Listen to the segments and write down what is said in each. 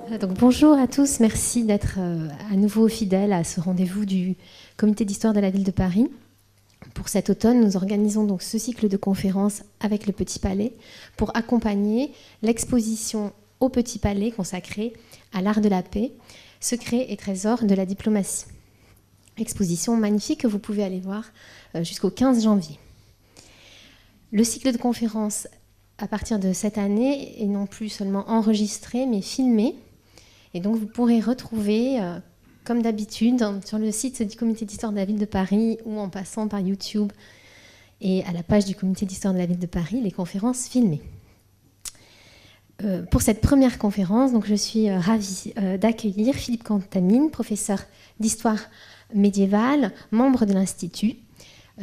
Donc, bonjour à tous, merci d'être à nouveau fidèles à ce rendez-vous du Comité d'histoire de la ville de Paris. Pour cet automne, nous organisons donc ce cycle de conférences avec le Petit Palais pour accompagner l'exposition au Petit Palais consacrée à l'art de la paix, secrets et trésors de la diplomatie. Exposition magnifique que vous pouvez aller voir jusqu'au 15 janvier. Le cycle de conférences à partir de cette année est non plus seulement enregistré mais filmé. Et donc, vous pourrez retrouver, comme d'habitude, sur le site du Comité d'histoire de la ville de Paris ou en passant par YouTube et à la page du Comité d'histoire de la ville de Paris, les conférences filmées. Pour cette première conférence, donc, je suis ravie d'accueillir Philippe Contamine, professeur d'histoire médiévale, membre de l'Institut,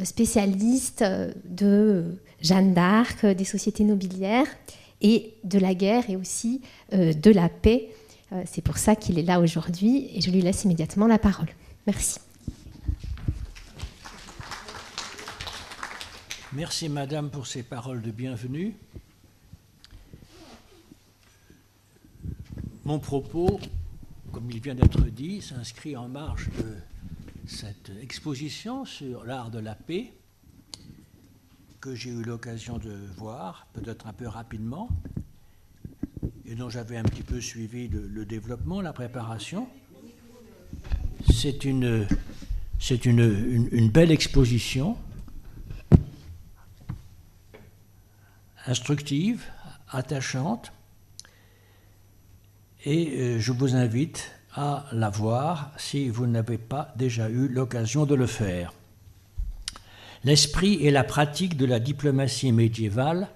spécialiste de Jeanne d'Arc, des sociétés nobiliaires et de la guerre et aussi de la paix. C'est pour ça qu'il est là aujourd'hui et je lui laisse immédiatement la parole. Merci. Merci Madame pour ces paroles de bienvenue. Mon propos, comme il vient d'être dit, s'inscrit en marge de cette exposition sur l'art de la paix que j'ai eu l'occasion de voir, peut-être un peu rapidement, et dont j'avais un petit peu suivi le développement, la préparation. C'est une belle exposition, instructive, attachante, et je vous invite à la voir si vous n'avez pas déjà eu l'occasion de le faire. L'esprit et la pratique de la diplomatie médiévale,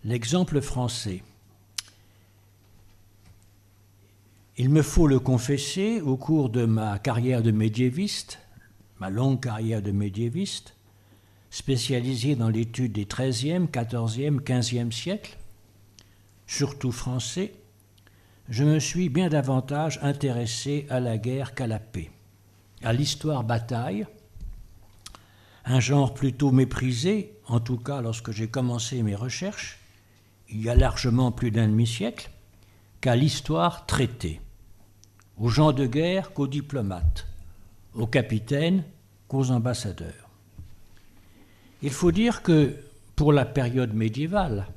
l'exemple français. Il me faut le confesser, au cours de ma carrière de médiéviste, ma longue carrière de médiéviste, spécialisée dans l'étude des XIIIe, XIVe, XVe siècles, surtout français, je me suis bien davantage intéressé à la guerre qu'à la paix, à l'histoire-bataille, un genre plutôt méprisé, en tout cas lorsque j'ai commencé mes recherches, il y a largement plus d'un demi-siècle, qu'à l'histoire traitée, aux gens de guerre qu'aux diplomates, aux capitaines qu'aux ambassadeurs. Il faut dire que pour la période médiévale,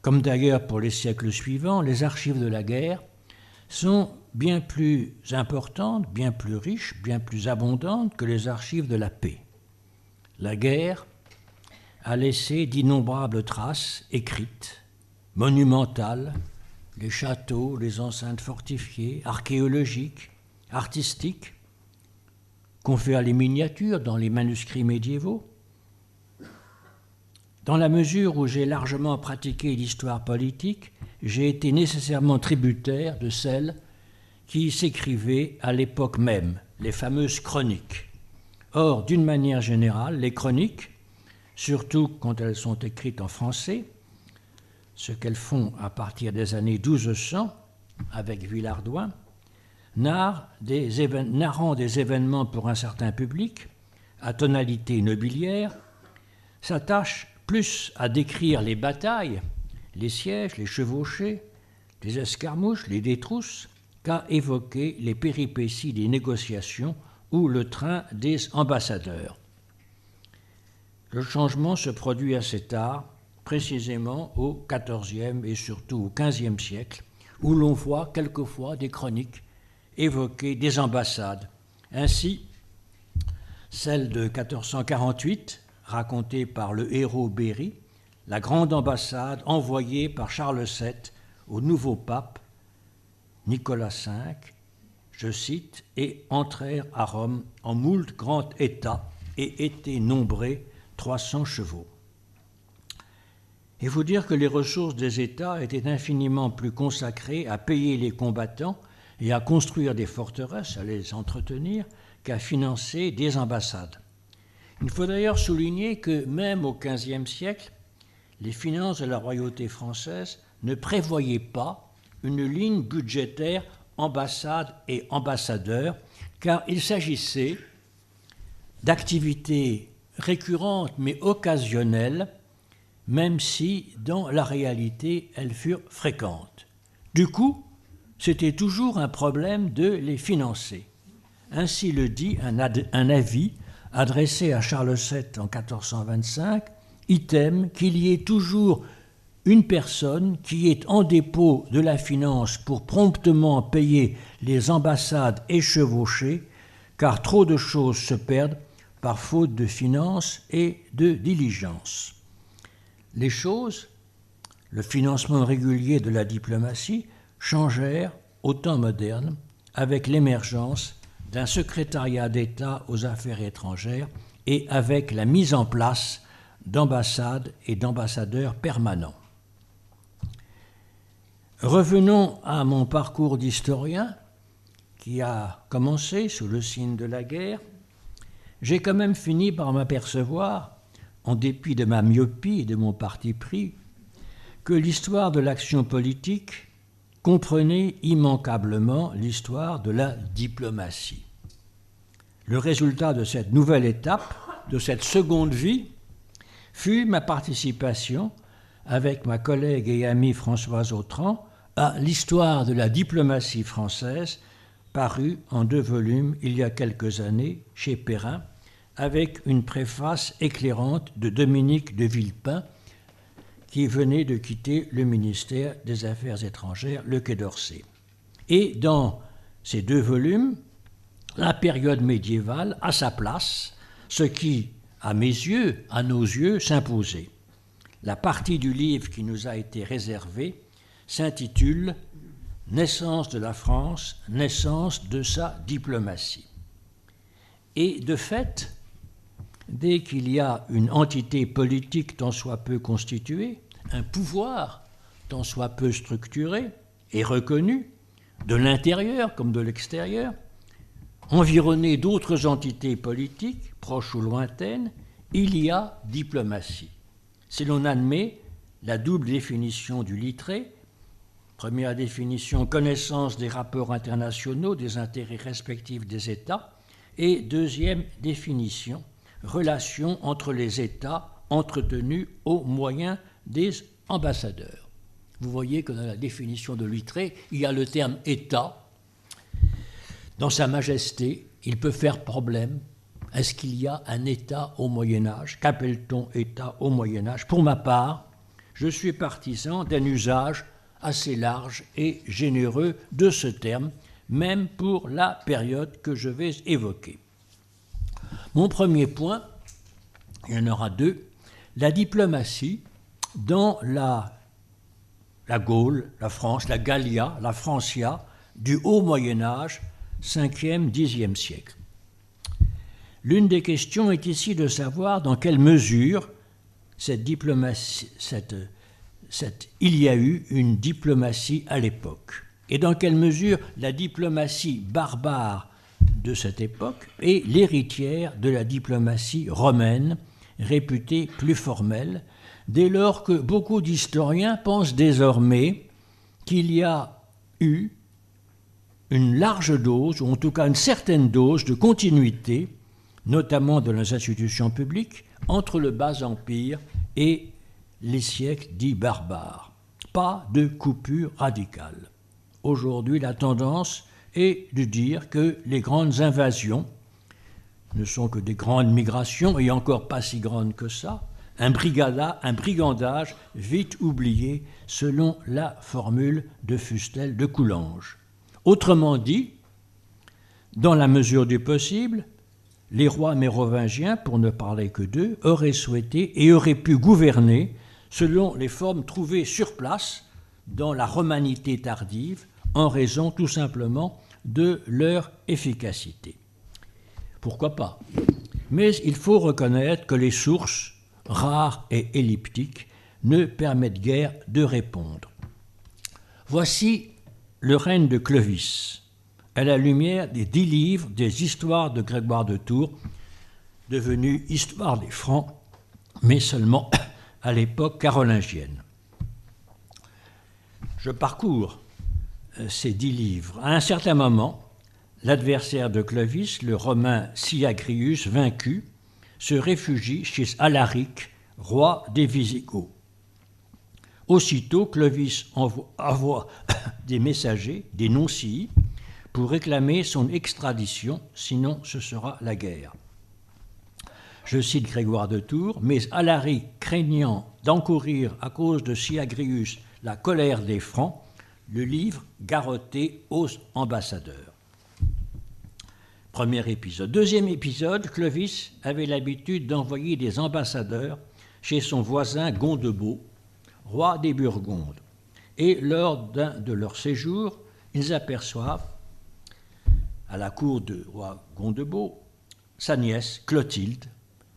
comme d'ailleurs pour les siècles suivants, les archives de la guerre sont bien plus importantes, bien plus riches, bien plus abondantes que les archives de la paix. La guerre a laissé d'innombrables traces écrites, monumentales, les châteaux, les enceintes fortifiées, archéologiques, artistiques, qu'ont fait les miniatures dans les manuscrits médiévaux. Dans la mesure où j'ai largement pratiqué l'histoire politique, j'ai été nécessairement tributaire de celles qui s'écrivaient à l'époque même, les fameuses chroniques. Or, d'une manière générale, les chroniques, surtout quand elles sont écrites en français, ce qu'elles font à partir des années 1200 avec Villehardouin, narrant des événements pour un certain public, à tonalité nobiliaire, s'attachent plus à décrire les batailles, les sièges, les chevauchées, les escarmouches, les détrousses, qu'à évoquer les péripéties des négociations ou le train des ambassadeurs. Le changement se produit assez tard, précisément au XIVe et surtout au XVe siècle, où l'on voit quelquefois des chroniques évoquer des ambassades. Ainsi, celle de 1448, racontée par le héros Berry, la grande ambassade envoyée par Charles VII au nouveau pape Nicolas V, je cite, « et entrèrent à Rome en moult grand état et étaient nombrés 300 chevaux ». Il faut dire que les ressources des États étaient infiniment plus consacrées à payer les combattants et à construire des forteresses, à les entretenir, qu'à financer des ambassades. Il faut d'ailleurs souligner que même au XVe siècle, les finances de la royauté française ne prévoyaient pas une ligne budgétaire ambassade et ambassadeur, car il s'agissait d'activités récurrentes mais occasionnelles, même si, dans la réalité, elles furent fréquentes. Du coup, c'était toujours un problème de les financer. Ainsi le dit un avis adressé à Charles VII en 1425, item qu'il y ait toujours une personne qui est en dépôt de la finance pour promptement payer les ambassades échevauchées, car trop de choses se perdent par faute de finance et de diligence. Les choses, le financement régulier de la diplomatie, changèrent au temps moderne avec l'émergence d'un secrétariat d'État aux affaires étrangères et avec la mise en place d'ambassades et d'ambassadeurs permanents. Revenons à mon parcours d'historien qui a commencé sous le signe de la guerre. J'ai quand même fini par m'apercevoir, en dépit de ma myopie et de mon parti pris, que l'histoire de l'action politique comprenait immanquablement l'histoire de la diplomatie. Le résultat de cette nouvelle étape, de cette seconde vie, fut ma participation, avec ma collègue et amie Françoise Autran, à l'histoire de la diplomatie française, parue en 2 volumes il y a quelques années chez Perrin, avec une préface éclairante de Dominique de Villepin, qui venait de quitter le ministère des Affaires étrangères, le Quai d'Orsay. Et dans ces 2 volumes, la période médiévale a sa place, ce qui, à mes yeux, à nos yeux, s'imposait. La partie du livre qui nous a été réservée s'intitule « Naissance de la France, naissance de sa diplomatie ». Et de fait, dès qu'il y a une entité politique tant soit peu constituée, un pouvoir tant soit peu structuré et reconnu, de l'intérieur comme de l'extérieur, environné d'autres entités politiques, proches ou lointaines, il y a diplomatie. Si l'on admet la double définition du littré, première définition, connaissance des rapports internationaux, des intérêts respectifs des États, et deuxième définition, relation entre les États entretenues au moyen des ambassadeurs. Vous voyez que dans la définition de Littré, il y a le terme État. Dans sa majesté, il peut faire problème. Est-ce qu'il y a un État au Moyen-Âge? Qu'appelle-t-on État au Moyen-Âge? Pour ma part, je suis partisan d'un usage assez large et généreux de ce terme, même pour la période que je vais évoquer. Mon premier point, il y en aura 2, la diplomatie dans la Gaule, la France, la Gallia, la Francia, du haut Moyen-Âge, 5e, 10e siècle. L'une des questions est ici de savoir dans quelle mesure cette diplomatie, il y a eu une diplomatie à l'époque, et dans quelle mesure la diplomatie barbare de cette époque est l'héritière de la diplomatie romaine, réputée plus formelle, dès lors que beaucoup d'historiens pensent désormais qu'il y a eu une large dose, ou en tout cas une certaine dose de continuité, notamment dans les institutions publiques, entre le Bas Empire et les siècles dits barbares. Pas de coupure radicale. Aujourd'hui, la tendance est de dire que les grandes invasions ne sont que des grandes migrations, et encore pas si grandes que ça, un brigandage vite oublié selon la formule de Fustel de Coulanges. Autrement dit, dans la mesure du possible, les rois mérovingiens, pour ne parler que d'eux, auraient souhaité et auraient pu gouverner selon les formes trouvées sur place dans la romanité tardive, en raison tout simplement de leur efficacité. Pourquoi pas? Mais il faut reconnaître que les sources, rares et elliptiques, ne permettent guère de répondre. Voici le règne de Clovis, à la lumière des 10 livres des histoires de Grégoire de Tours, devenus Histoire des Francs, mais seulement à l'époque carolingienne. Je parcours ces 10 livres. À un certain moment, l'adversaire de Clovis, le Romain Syagrius, vaincu, se réfugie chez Alaric, roi des Visigoths. Aussitôt, Clovis envoie des messagers, des noncii, pour réclamer son extradition, sinon ce sera la guerre. Je cite Grégoire de Tours, « Mais Alaric, craignant d'encourir à cause de Syagrius la colère des Francs, le livre garrotté aux ambassadeurs. » Premier épisode. Deuxième épisode, Clovis avait l'habitude d'envoyer des ambassadeurs chez son voisin Gondebaud, roi des Burgondes. Et lors d'un de leurs séjours, ils aperçoivent, à la cour du roi Gondebaud, sa nièce Clotilde,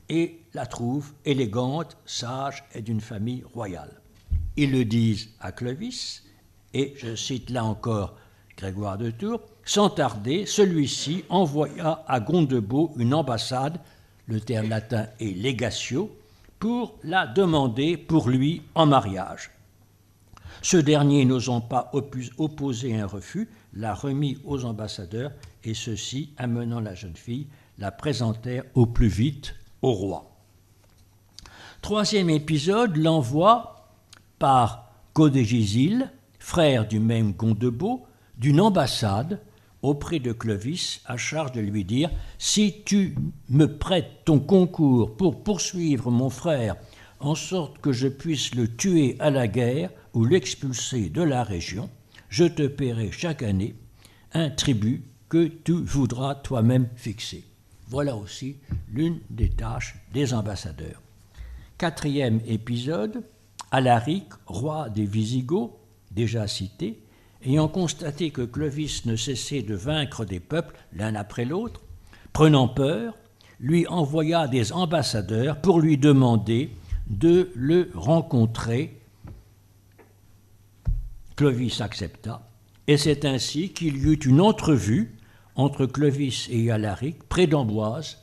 et la trouvent élégante, sage et d'une famille royale. Ils le disent à Clovis, et je cite là encore Grégoire de Tours, « Sans tarder, celui-ci envoya à Gondebaud une ambassade, le terme latin est legatio, pour la demander pour lui en mariage. Ce dernier, n'osant pas opposer un refus, l'a remis aux ambassadeurs, et ceux-ci, amenant la jeune fille, la présentèrent au plus vite au roi. » Troisième épisode, l'envoi par Codégisile, frère du même Gondebaud, d'une ambassade auprès de Clovis à charge de lui dire « Si tu me prêtes ton concours pour poursuivre mon frère en sorte que je puisse le tuer à la guerre ou l'expulser de la région, je te paierai chaque année un tribut que tu voudras toi-même fixer. » Voilà aussi l'une des tâches des ambassadeurs. Quatrième épisode, Alaric, roi des Visigoths, déjà cité, ayant constaté que Clovis ne cessait de vaincre des peuples l'un après l'autre, prenant peur, lui envoya des ambassadeurs pour lui demander de le rencontrer. Clovis accepta, et c'est ainsi qu'il y eut une entrevue entre Clovis et Alaric, près d'Amboise,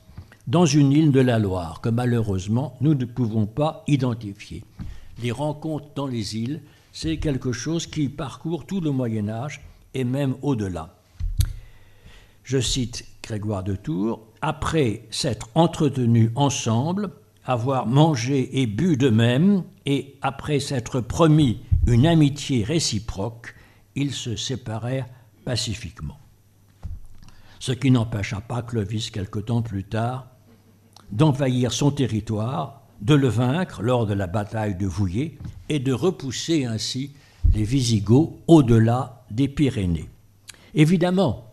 dans une île de la Loire, que malheureusement nous ne pouvons pas identifier. Les rencontres dans les îles, c'est quelque chose qui parcourt tout le Moyen-Âge et même au-delà. Je cite Grégoire de Tours, « Après s'être entretenus ensemble, avoir mangé et bu de même, et après s'être promis une amitié réciproque, ils se séparèrent pacifiquement. » Ce qui n'empêcha pas Clovis, quelque temps plus tard, d'envahir son territoire, de le vaincre lors de la bataille de Vouillé et de repousser ainsi les Visigoths au-delà des Pyrénées. Évidemment,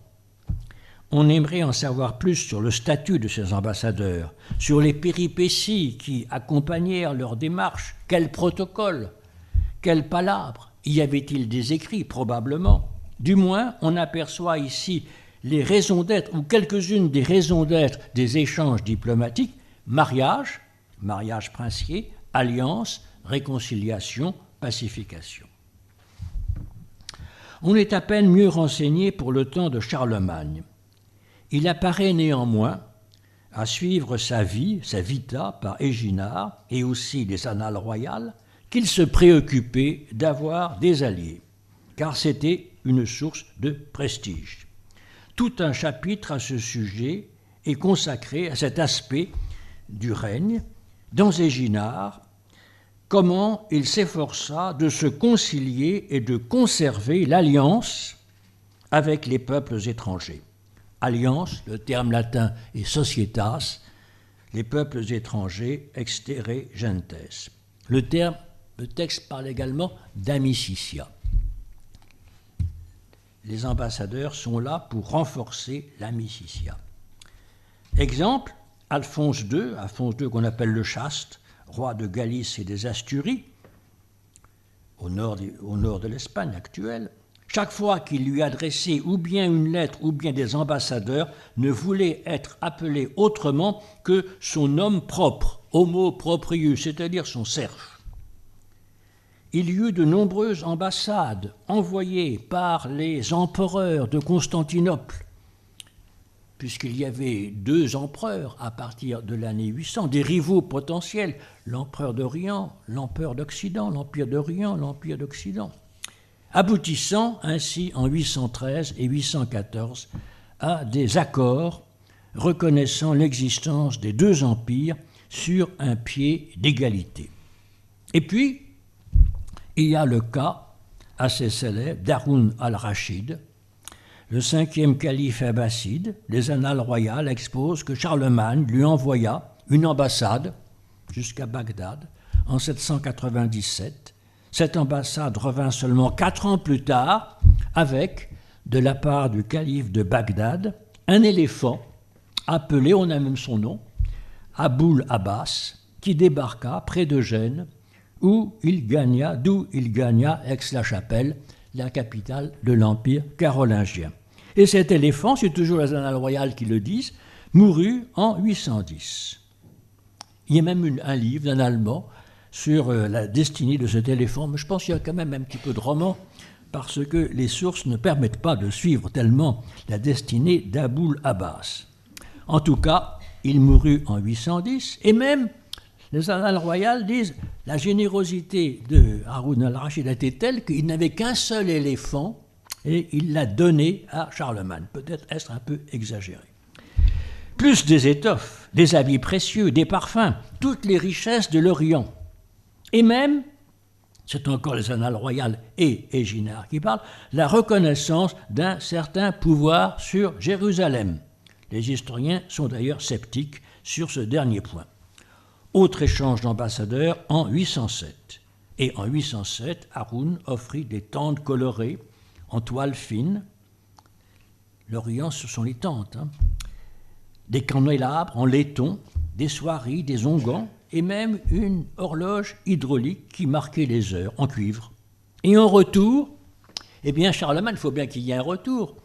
on aimerait en savoir plus sur le statut de ces ambassadeurs, sur les péripéties qui accompagnèrent leur démarche, quel protocole, quelles palabres, y avait-il des écrits probablement. Du moins, on aperçoit ici les raisons d'être, ou quelques-unes des raisons d'être des échanges diplomatiques, mariage princier, alliance, réconciliation, pacification. On est à peine mieux renseigné pour le temps de Charlemagne. Il apparaît néanmoins, à suivre sa vie, sa vita par Éginard et aussi les annales royales, qu'il se préoccupait d'avoir des alliés, car c'était une source de prestige. Tout un chapitre à ce sujet est consacré à cet aspect du règne dans Éginard, comment il s'efforça de se concilier et de conserver l'alliance avec les peuples étrangers. Alliance, le terme latin est societas, les peuples étrangers exterre gentes. Le texte parle également d'amicitia. Les ambassadeurs sont là pour renforcer l'amicitia. Exemple, Alphonse II qu'on appelle le Chaste, roi de Galice et des Asturies, au nord de l'Espagne actuelle, chaque fois qu'il lui adressait ou bien une lettre ou bien des ambassadeurs, ne voulait être appelé autrement que son nom propre, homo proprius, c'est-à-dire son serf. Il y eut de nombreuses ambassades envoyées par les empereurs de Constantinople, puisqu'il y avait 2 empereurs à partir de l'année 800, des rivaux potentiels, l'empereur d'Orient, l'empereur d'Occident, l'empire d'Orient, l'empire d'Occident, aboutissant ainsi en 813 et 814 à des accords reconnaissant l'existence des 2 empires sur un pied d'égalité. Et puis, il y a le cas assez célèbre d'Haroun al-Rachid, le 5e calife abbasside. Les annales royales exposent que Charlemagne lui envoya une ambassade jusqu'à Bagdad en 797. Cette ambassade revint seulement 4 ans plus tard avec, de la part du calife de Bagdad, un éléphant appelé, on a même son nom, Aboul Abbas, qui débarqua près de Gênes, d'où il gagna Aix-la-Chapelle, la capitale de l'Empire carolingien. Et cet éléphant, c'est toujours les annales royales qui le disent, mourut en 810. Il y a même un livre d'un Allemand sur la destinée de cet éléphant, mais je pense qu'il y a quand même un petit peu de roman, parce que les sources ne permettent pas de suivre tellement la destinée d'Aboul Abbas. En tout cas, il mourut en 810, et même les annales royales disent la générosité de Haroun al-Rachid était telle qu'il n'avait qu'un seul éléphant et il l'a donné à Charlemagne. Peut-être est-ce un peu exagéré. Plus des étoffes, des habits précieux, des parfums, toutes les richesses de l'Orient. Et même, c'est encore les annales royales et Éginard qui parlent, la reconnaissance d'un certain pouvoir sur Jérusalem. Les historiens sont d'ailleurs sceptiques sur ce dernier point. Autre échange d'ambassadeurs en 807. Et en 807, Haroun offrit des tentes colorées en toile fine. L'Orient, ce sont les tentes. Des candélabres en laiton, des soieries, des onguents, et même une horloge hydraulique qui marquait les heures en cuivre. Et en retour, eh bien Charlemagne, il faut bien qu'il y ait un retour.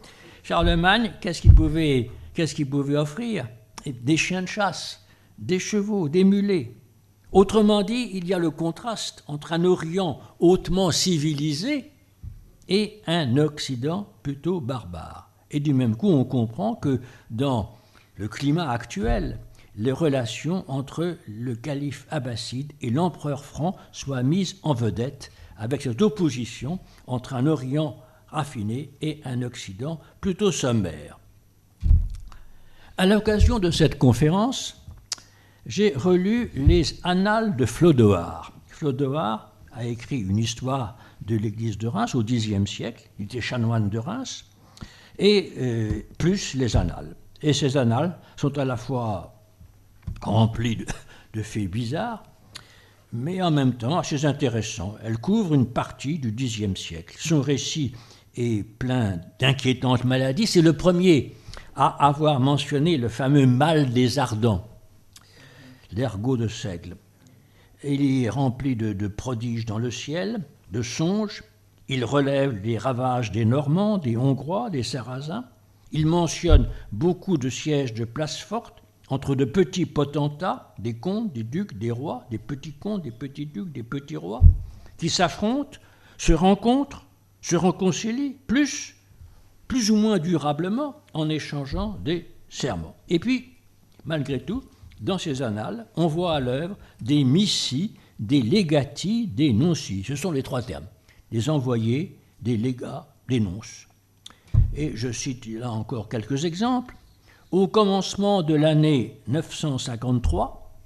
Charlemagne, qu'est-ce qu'il pouvait offrir? Des chiens de chasse, des chevaux, des mulets. Autrement dit, il y a le contraste entre un Orient hautement civilisé et un Occident plutôt barbare. Et du même coup, on comprend que dans le climat actuel, les relations entre le calife abbasside et l'empereur franc soient mises en vedette avec cette opposition entre un Orient raffiné et un Occident plutôt sommaire. À l'occasion de cette conférence, j'ai relu les Annales de Flodoard. Flodoard a écrit une histoire de l'église de Reims au Xe siècle, il était chanoine de Reims, et plus les Annales. Et ces Annales sont à la fois remplies de faits bizarres, mais en même temps assez intéressants. Elles couvrent une partie du Xe siècle. Son récit est plein d'inquiétantes maladies. C'est le premier à avoir mentionné le fameux mal des ardents, l'ergot de Seigle. Il est rempli de prodiges dans le ciel, de songes. Il relève les ravages des Normands, des Hongrois, des Sarrasins. Il mentionne beaucoup de sièges de places fortes entre de petits potentats, des comtes, des ducs, des rois, des petits comtes, des petits ducs, des petits rois, qui s'affrontent, se rencontrent, se réconcilient, plus ou moins durablement, en échangeant des serments. Et puis, malgré tout, dans ces annales, on voit à l'œuvre des missi, des legati, des nonci. Ce sont les 3 termes. Des envoyés, des légats, des nonces. Et je cite là encore quelques exemples. Au commencement de l'année 953,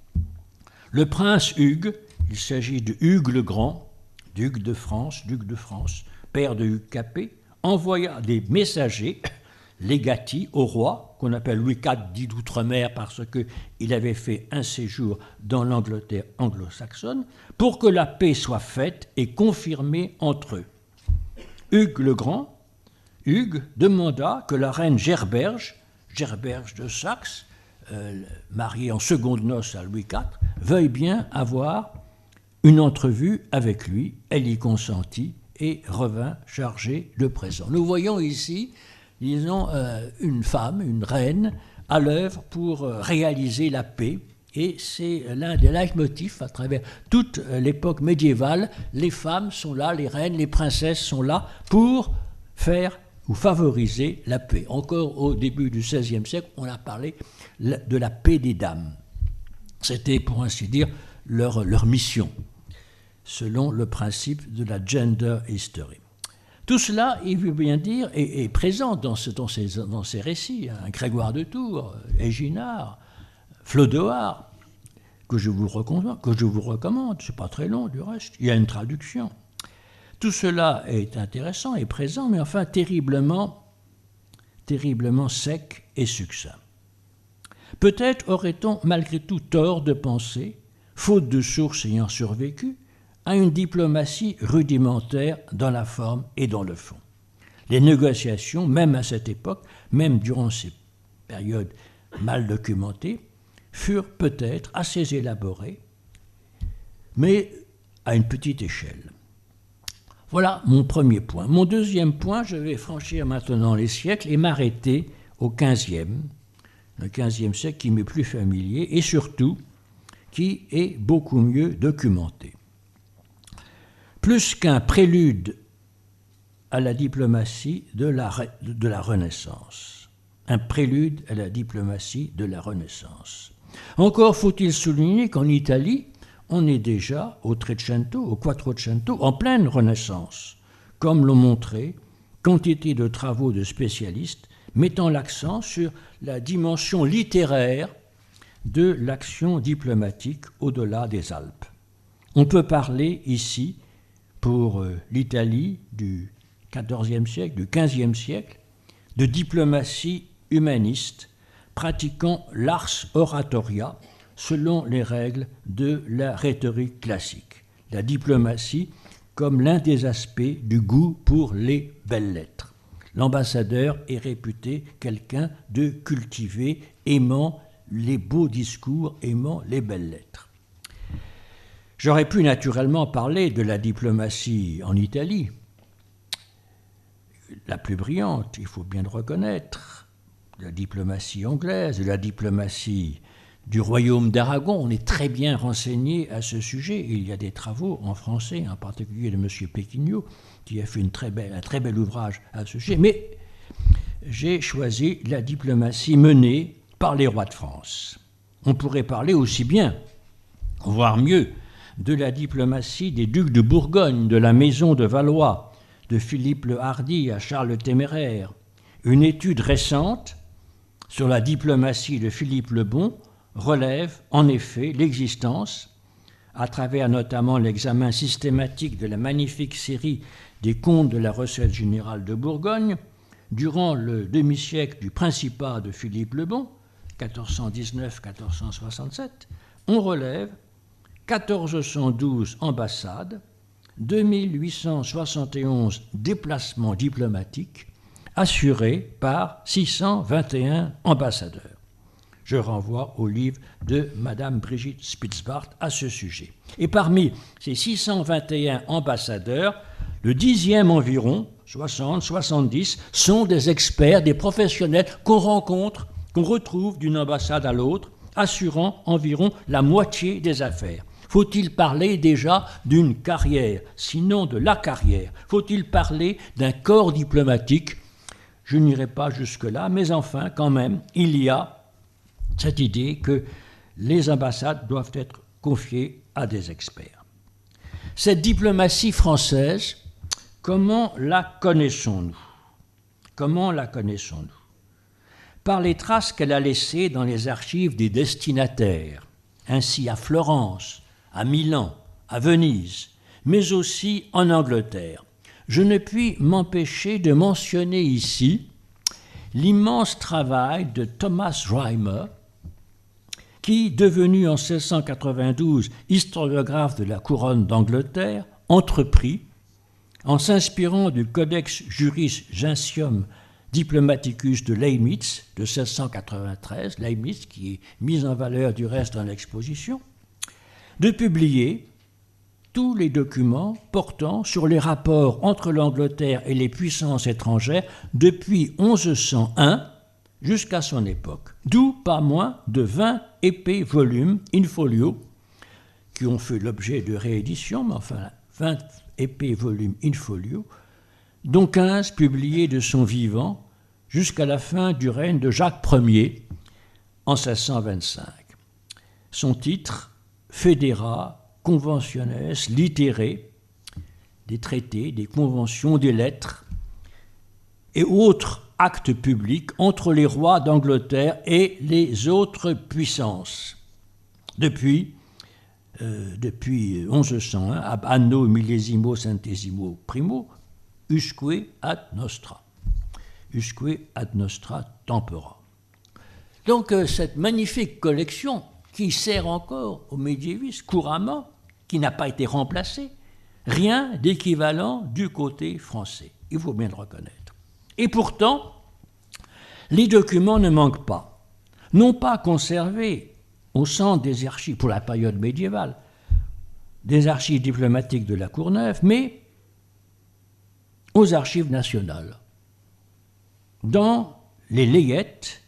le prince Hugues, il s'agit de Hugues le Grand, duc de France, père de Hugues Capet, envoya des messagers, legati, au roi, qu'on appelle Louis IV dit d'outre-mer parce qu'il avait fait un séjour dans l'Angleterre anglo-saxonne, pour que la paix soit faite et confirmée entre eux. Hugues le Grand, Hugues demanda que la reine Gerberge de Saxe, mariée en seconde noces à Louis IV, veuille bien avoir une entrevue avec lui. Elle y consentit et revint chargée de présents. Nous voyons ici, disons, une femme, une reine, à l'œuvre pour réaliser la paix. Et c'est l'un des leitmotifs à travers toute l'époque médiévale. Les femmes sont là, les reines, les princesses sont là pour faire ou favoriser la paix. Encore au début du XVIe siècle, on a parlé de la paix des dames. C'était, pour ainsi dire, leur mission, selon le principe de la gender history. Tout cela, il veut bien dire, est présent dans ces récits. Grégoire de Tours, Éginard, Flodoard, que je vous recommande, c'est pas très long du reste, il y a une traduction. Tout cela est intéressant et présent, mais enfin terriblement sec et succinct. Peut-être aurait-on malgré tout tort de penser, faute de sources ayant survécu, à une diplomatie rudimentaire dans la forme et dans le fond. Les négociations, même à cette époque, même durant ces périodes mal documentées, furent peut-être assez élaborées, mais à une petite échelle. Voilà mon premier point. Mon deuxième point, je vais franchir maintenant les siècles et m'arrêter au XVe, le XVe siècle qui m'est plus familier et surtout qui est beaucoup mieux documenté. Plus qu'un prélude à la diplomatie de la Renaissance. Un prélude à la diplomatie de la Renaissance. Encore faut-il souligner qu'en Italie, on est déjà au Trecento, au Quattrocento, en pleine Renaissance, comme l'ont montré quantité de travaux de spécialistes mettant l'accent sur la dimension littéraire de l'action diplomatique au-delà des Alpes. On peut parler ici, pour l'Italie du XIVe siècle, du XVe siècle, de diplomatie humaniste pratiquant l'ars oratoria selon les règles de la rhétorique classique. La diplomatie comme l'un des aspects du goût pour les belles lettres. L'ambassadeur est réputé quelqu'un de cultivé, aimant les beaux discours, aimant les belles lettres. J'aurais pu naturellement parler de la diplomatie en Italie, la plus brillante, il faut bien le reconnaître, la diplomatie anglaise, la diplomatie du royaume d'Aragon. On est très bien renseigné à ce sujet. Il y a des travaux en français, en particulier de M. Péquignot, qui a fait un très bel ouvrage à ce sujet. Mais j'ai choisi la diplomatie menée par les rois de France. On pourrait parler aussi bien, voire mieux, de la diplomatie des ducs de Bourgogne, de la maison de Valois, de Philippe le Hardi à Charles le Téméraire. Une étude récente sur la diplomatie de Philippe le Bon relève en effet l'existence, à travers notamment l'examen systématique de la magnifique série des comptes de la recette générale de Bourgogne, durant le demi-siècle du principat de Philippe le Bon, 1419-1467, on relève 1412 ambassades, 2871 déplacements diplomatiques assurés par 621 ambassadeurs. Je renvoie au livre de Madame Brigitte Spitzbart à ce sujet. Et parmi ces 621 ambassadeurs, le 10e environ, 60, 70, sont des experts, des professionnels qu'on rencontre, qu'on retrouve d'une ambassade à l'autre, assurant environ la moitié des affaires. Faut-il parler déjà d'une carrière, sinon de la carrière? Faut-il parler d'un corps diplomatique? Je n'irai pas jusque-là, mais enfin, quand même, il y a cette idée que les ambassades doivent être confiées à des experts. Cette diplomatie française, comment la connaissons-nous? Comment la connaissons-nous? Par les traces qu'elle a laissées dans les archives des destinataires, ainsi à Florence, à Milan, à Venise, mais aussi en Angleterre. Je ne puis m'empêcher de mentionner ici l'immense travail de Thomas Reimer, qui, devenu en 1692 historiographe de la couronne d'Angleterre, entreprit, en s'inspirant du Codex Juris Gentium Diplomaticus de Leibniz de 1693, Leibniz qui est mis en valeur du reste dans l'exposition, de publier tous les documents portant sur les rapports entre l'Angleterre et les puissances étrangères depuis 1101 jusqu'à son époque, d'où pas moins de 20 épais volumes in-folio qui ont fait l'objet de rééditions, mais enfin 20 épais volumes in-folio, dont 15 publiés de son vivant jusqu'à la fin du règne de Jacques Ier en 1625. Son titre, Foedera Conventiones Literae, des traités, des conventions, des lettres et autres actes publics entre les rois d'Angleterre et les autres puissances. Depuis depuis 1101, ab anno millesimo centesimo primo, usque ad nostra tempora. Donc cette magnifique collection qui sert encore aux médiévistes couramment, qui n'a pas été remplacée, rien d'équivalent du côté français, il faut bien le reconnaître. Et pourtant, les documents ne manquent pas, non pas conservés au centre des archives pour la période médiévale, des archives diplomatiques de la Courneuve, mais aux archives nationales, dans les layettes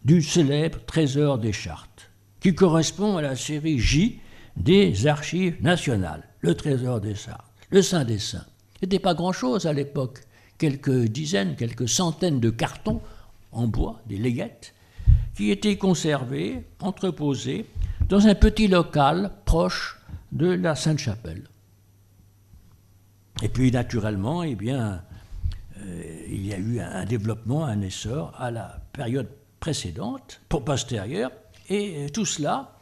du célèbre Trésor des Chartes, qui correspond à la série J des archives nationales, le Trésor des Chartes, le Saint des Saints. Ce n'était pas grand-chose à l'époque, quelques dizaines, quelques centaines de cartons en bois, des layettes, qui étaient conservés, entreposés, dans un petit local proche de la Sainte-Chapelle. Et puis, naturellement, eh bien, il y a eu un développement, un essor à la période précédente, postérieure, et tout cela,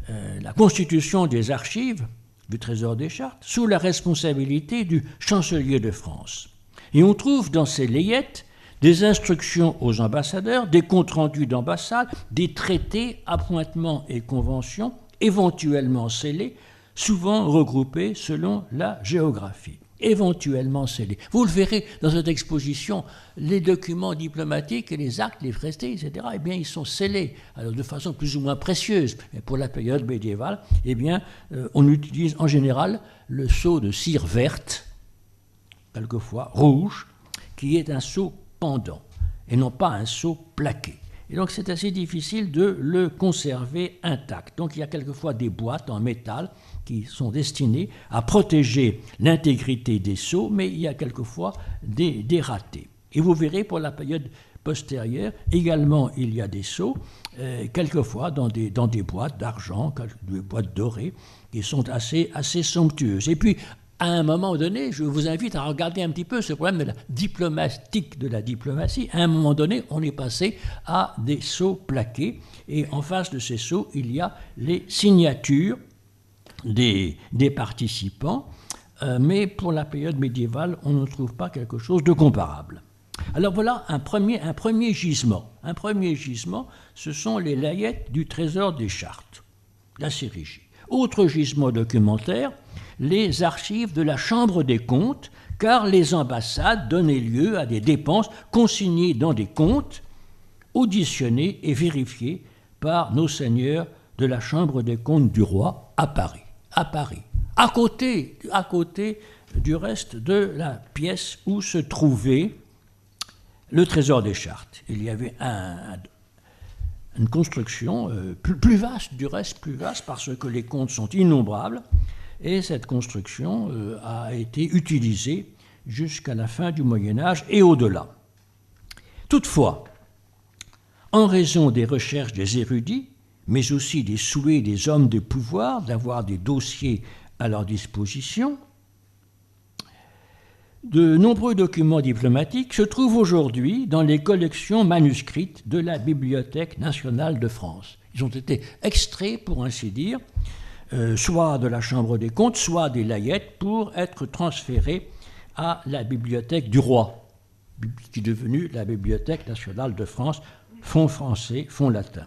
la constitution des archives du Trésor des Chartes, sous la responsabilité du chancelier de France. Et on trouve dans ces layettes des instructions aux ambassadeurs, des comptes rendus d'ambassade, des traités, appointements et conventions, éventuellement scellés, souvent regroupés selon la géographie. Éventuellement scellés. Vous le verrez dans cette exposition, les documents diplomatiques et les actes, les traités, etc., eh bien, ils sont scellés, alors de façon plus ou moins précieuse. Mais pour la période médiévale, eh bien, on utilise en général le sceau de cire verte, quelquefois rouge, qui est un sceau pendant, et non pas un sceau plaqué. Et donc c'est assez difficile de le conserver intact. Donc il y a quelquefois des boîtes en métal qui sont destinées à protéger l'intégrité des sceaux, mais il y a quelquefois des ratés. Et vous verrez pour la période postérieure, également il y a des sceaux, quelquefois dans des boîtes d'argent, des boîtes dorées, qui sont assez somptueuses. Et puis, à un moment donné, je vous invite à regarder un petit peu ce problème de la diplomatique de la diplomatie. À un moment donné, on est passé à des sceaux plaqués, et en face de ces sceaux, il y a les signatures des participants, mais pour la période médiévale, on ne trouve pas quelque chose de comparable. Alors voilà un premier gisement. Un premier gisement, ce sont les layettes du Trésor des Chartes, la série J. Autre gisement documentaire, les archives de la Chambre des comptes, car les ambassades donnaient lieu à des dépenses consignées dans des comptes, auditionnées et vérifiées par nos seigneurs de la Chambre des comptes du roi à Paris. À côté du reste de la pièce où se trouvait le Trésor des Chartes. Il y avait une construction plus vaste, du reste plus vaste, parce que les comptes sont innombrables, et cette construction a été utilisée jusqu'à la fin du Moyen-Âge et au-delà. Toutefois, en raison des recherches des érudits, mais aussi des souhaits des hommes de pouvoir d'avoir des dossiers à leur disposition, de nombreux documents diplomatiques se trouvent aujourd'hui dans les collections manuscrites de la Bibliothèque nationale de France. Ils ont été extraits, pour ainsi dire, soit de la Chambre des comptes, soit des layettes, pour être transférés à la Bibliothèque du Roi, qui est devenue la Bibliothèque nationale de France, fonds français, fonds latin.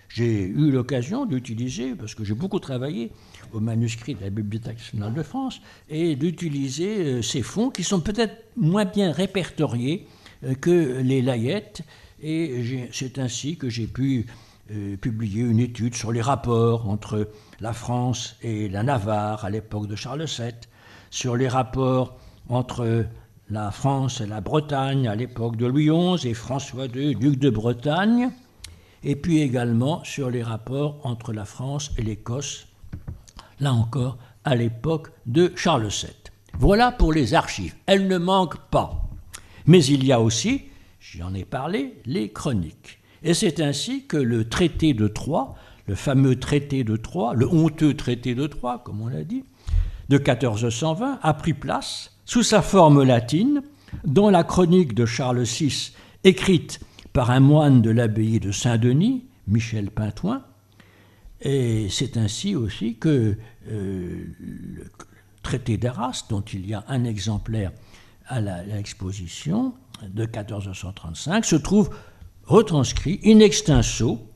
J'ai eu l'occasion d'utiliser, parce que j'ai beaucoup travaillé aux manuscrits de la Bibliothèque nationale de France, et d'utiliser ces fonds qui sont peut-être moins bien répertoriés que les layettes, et c'est ainsi que j'ai pu publier une étude sur les rapports entre la France et la Navarre à l'époque de Charles VII, sur les rapports entre la France et la Bretagne à l'époque de Louis XI et François II, duc de Bretagne, et puis également sur les rapports entre la France et l'Écosse, là encore à l'époque de Charles VII. Voilà pour les archives, elles ne manquent pas. Mais il y a aussi, j'en ai parlé, les chroniques. Et c'est ainsi que le traité de Troyes, le fameux traité de Troyes, le honteux traité de Troyes, comme on l'a dit, de 1420, a pris place sous sa forme latine dans la chronique de Charles VI, écrite par un moine de l'abbaye de Saint-Denis, Michel Pintoin, Et c'est ainsi aussi que le traité d'Arras, dont il y a un exemplaire à l'exposition de 1435, se trouve retranscrit in extenso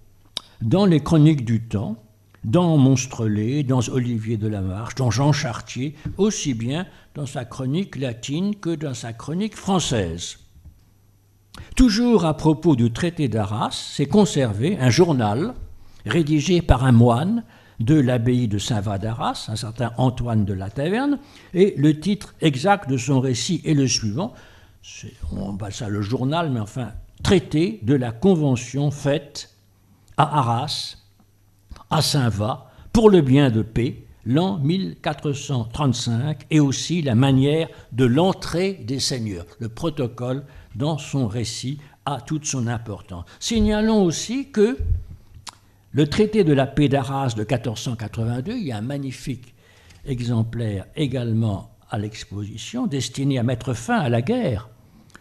dans les chroniques du temps, dans Monstrelet, dans Olivier de la Marche, dans Jean Chartier, aussi bien dans sa chronique latine que dans sa chronique française. Toujours à propos du traité d'Arras, s'est conservé un journal rédigé par un moine de l'abbaye de Saint-Va d'Arras, un certain Antoine de la Taverne, et le titre exact de son récit est le suivant, on appelle ça le journal, mais enfin, traité de la convention faite à Arras, à Saint-Va, pour le bien de paix, l'an 1435, et aussi la manière de l'entrée des seigneurs. Le protocole, dans son récit, a toute son importance. Signalons aussi que le traité de la paix d'Arras de 1482, il y a un magnifique exemplaire également à l'exposition, destiné à mettre fin à la guerre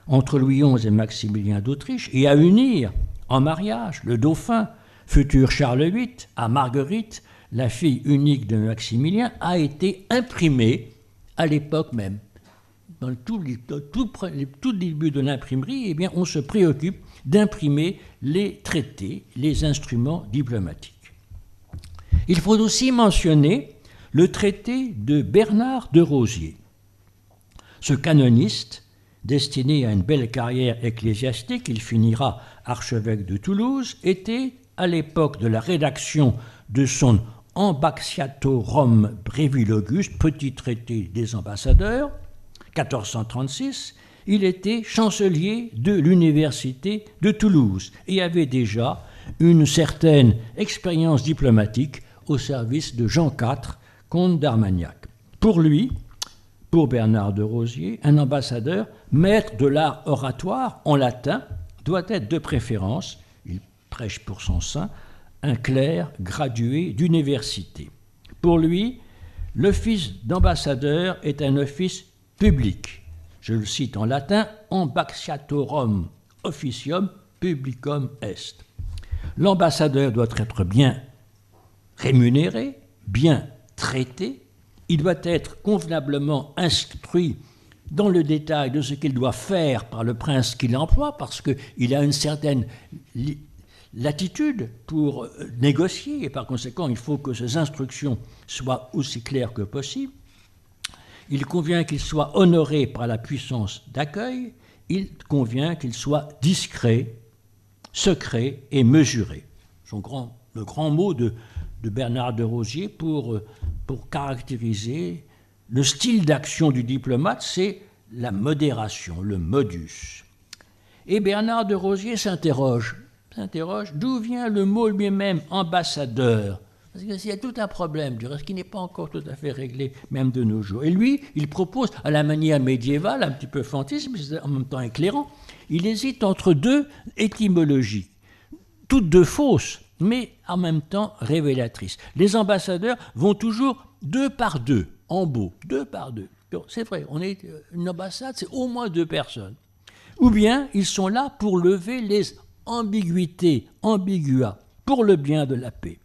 entre Louis XI et Maximilien d'Autriche et à unir en mariage le dauphin, futur Charles VIII, à Marguerite, la fille unique de Maximilien, a été imprimé à l'époque même. Dans le tout début de l'imprimerie, eh bien, on se préoccupe d'imprimer les traités, les instruments diplomatiques. Il faut aussi mentionner le traité de Bernard de Rosiers. Ce canoniste, destiné à une belle carrière ecclésiastique, il finira archevêque de Toulouse, était, à l'époque de la rédaction de son Ambaxiatorum Brevilogus, petit traité des ambassadeurs, 1436, il était chancelier de l'université de Toulouse et avait déjà une certaine expérience diplomatique au service de Jean IV, comte d'Armagnac. Pour lui, pour Bernard de Rosiers, un ambassadeur, maître de l'art oratoire en latin, doit être de préférence, il prêche pour son saint, un clerc gradué d'université. Pour lui, l'office d'ambassadeur est un office public. Je le cite en latin, ambaxiatorum officium publicum est. L'ambassadeur doit être bien rémunéré, bien traité, il doit être convenablement instruit dans le détail de ce qu'il doit faire par le prince qu'il emploie, parce qu'il a une certaine latitude pour négocier, et par conséquent, il faut que ses instructions soient aussi claires que possible. Il convient qu'il soit honoré par la puissance d'accueil, il convient qu'il soit discret, secret et mesuré. Le grand mot de Bernard de Rosiers pour caractériser le style d'action du diplomate, c'est la modération, le modus. Et Bernard de Rosiers s'interroge d'où vient le mot lui-même ambassadeur. Parce qu'il y a tout un problème, du reste, qui n'est pas encore tout à fait réglé, même de nos jours. Et lui, il propose, à la manière médiévale, un petit peu fantiste, mais en même temps éclairant, il hésite entre deux étymologies, toutes deux fausses, mais en même temps révélatrices. Les ambassadeurs vont toujours deux par deux, en beau, deux par deux. Donc, c'est vrai, une ambassade, c'est au moins deux personnes. Ou bien, ils sont là pour lever les ambiguïtés, ambigua, pour le bien de la paix.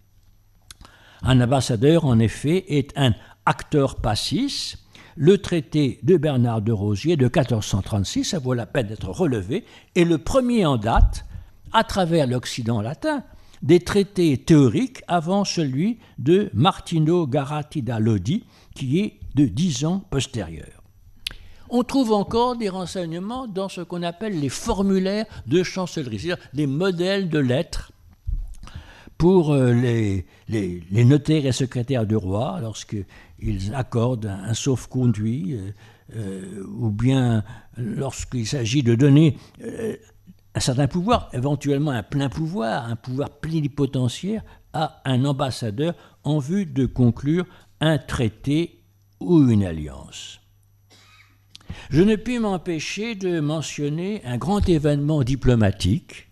Un ambassadeur, en effet, est un acteur passis. Le traité de Bernard de Rosiers de 1436, ça vaut la peine d'être relevé, est le premier en date, à travers l'Occident latin, des traités théoriques avant celui de Martino Garatida Lodi, qui est de 10 ans postérieur. On trouve encore des renseignements dans ce qu'on appelle les formulaires de chancellerie, c'est-à-dire les modèles de lettres pour les notaires et secrétaires du roi, lorsqu'ils accordent un sauf-conduit, ou bien lorsqu'il s'agit de donner un certain pouvoir, éventuellement un plein pouvoir, un pouvoir plénipotentiaire à un ambassadeur en vue de conclure un traité ou une alliance. Je ne puis m'empêcher de mentionner un grand événement diplomatique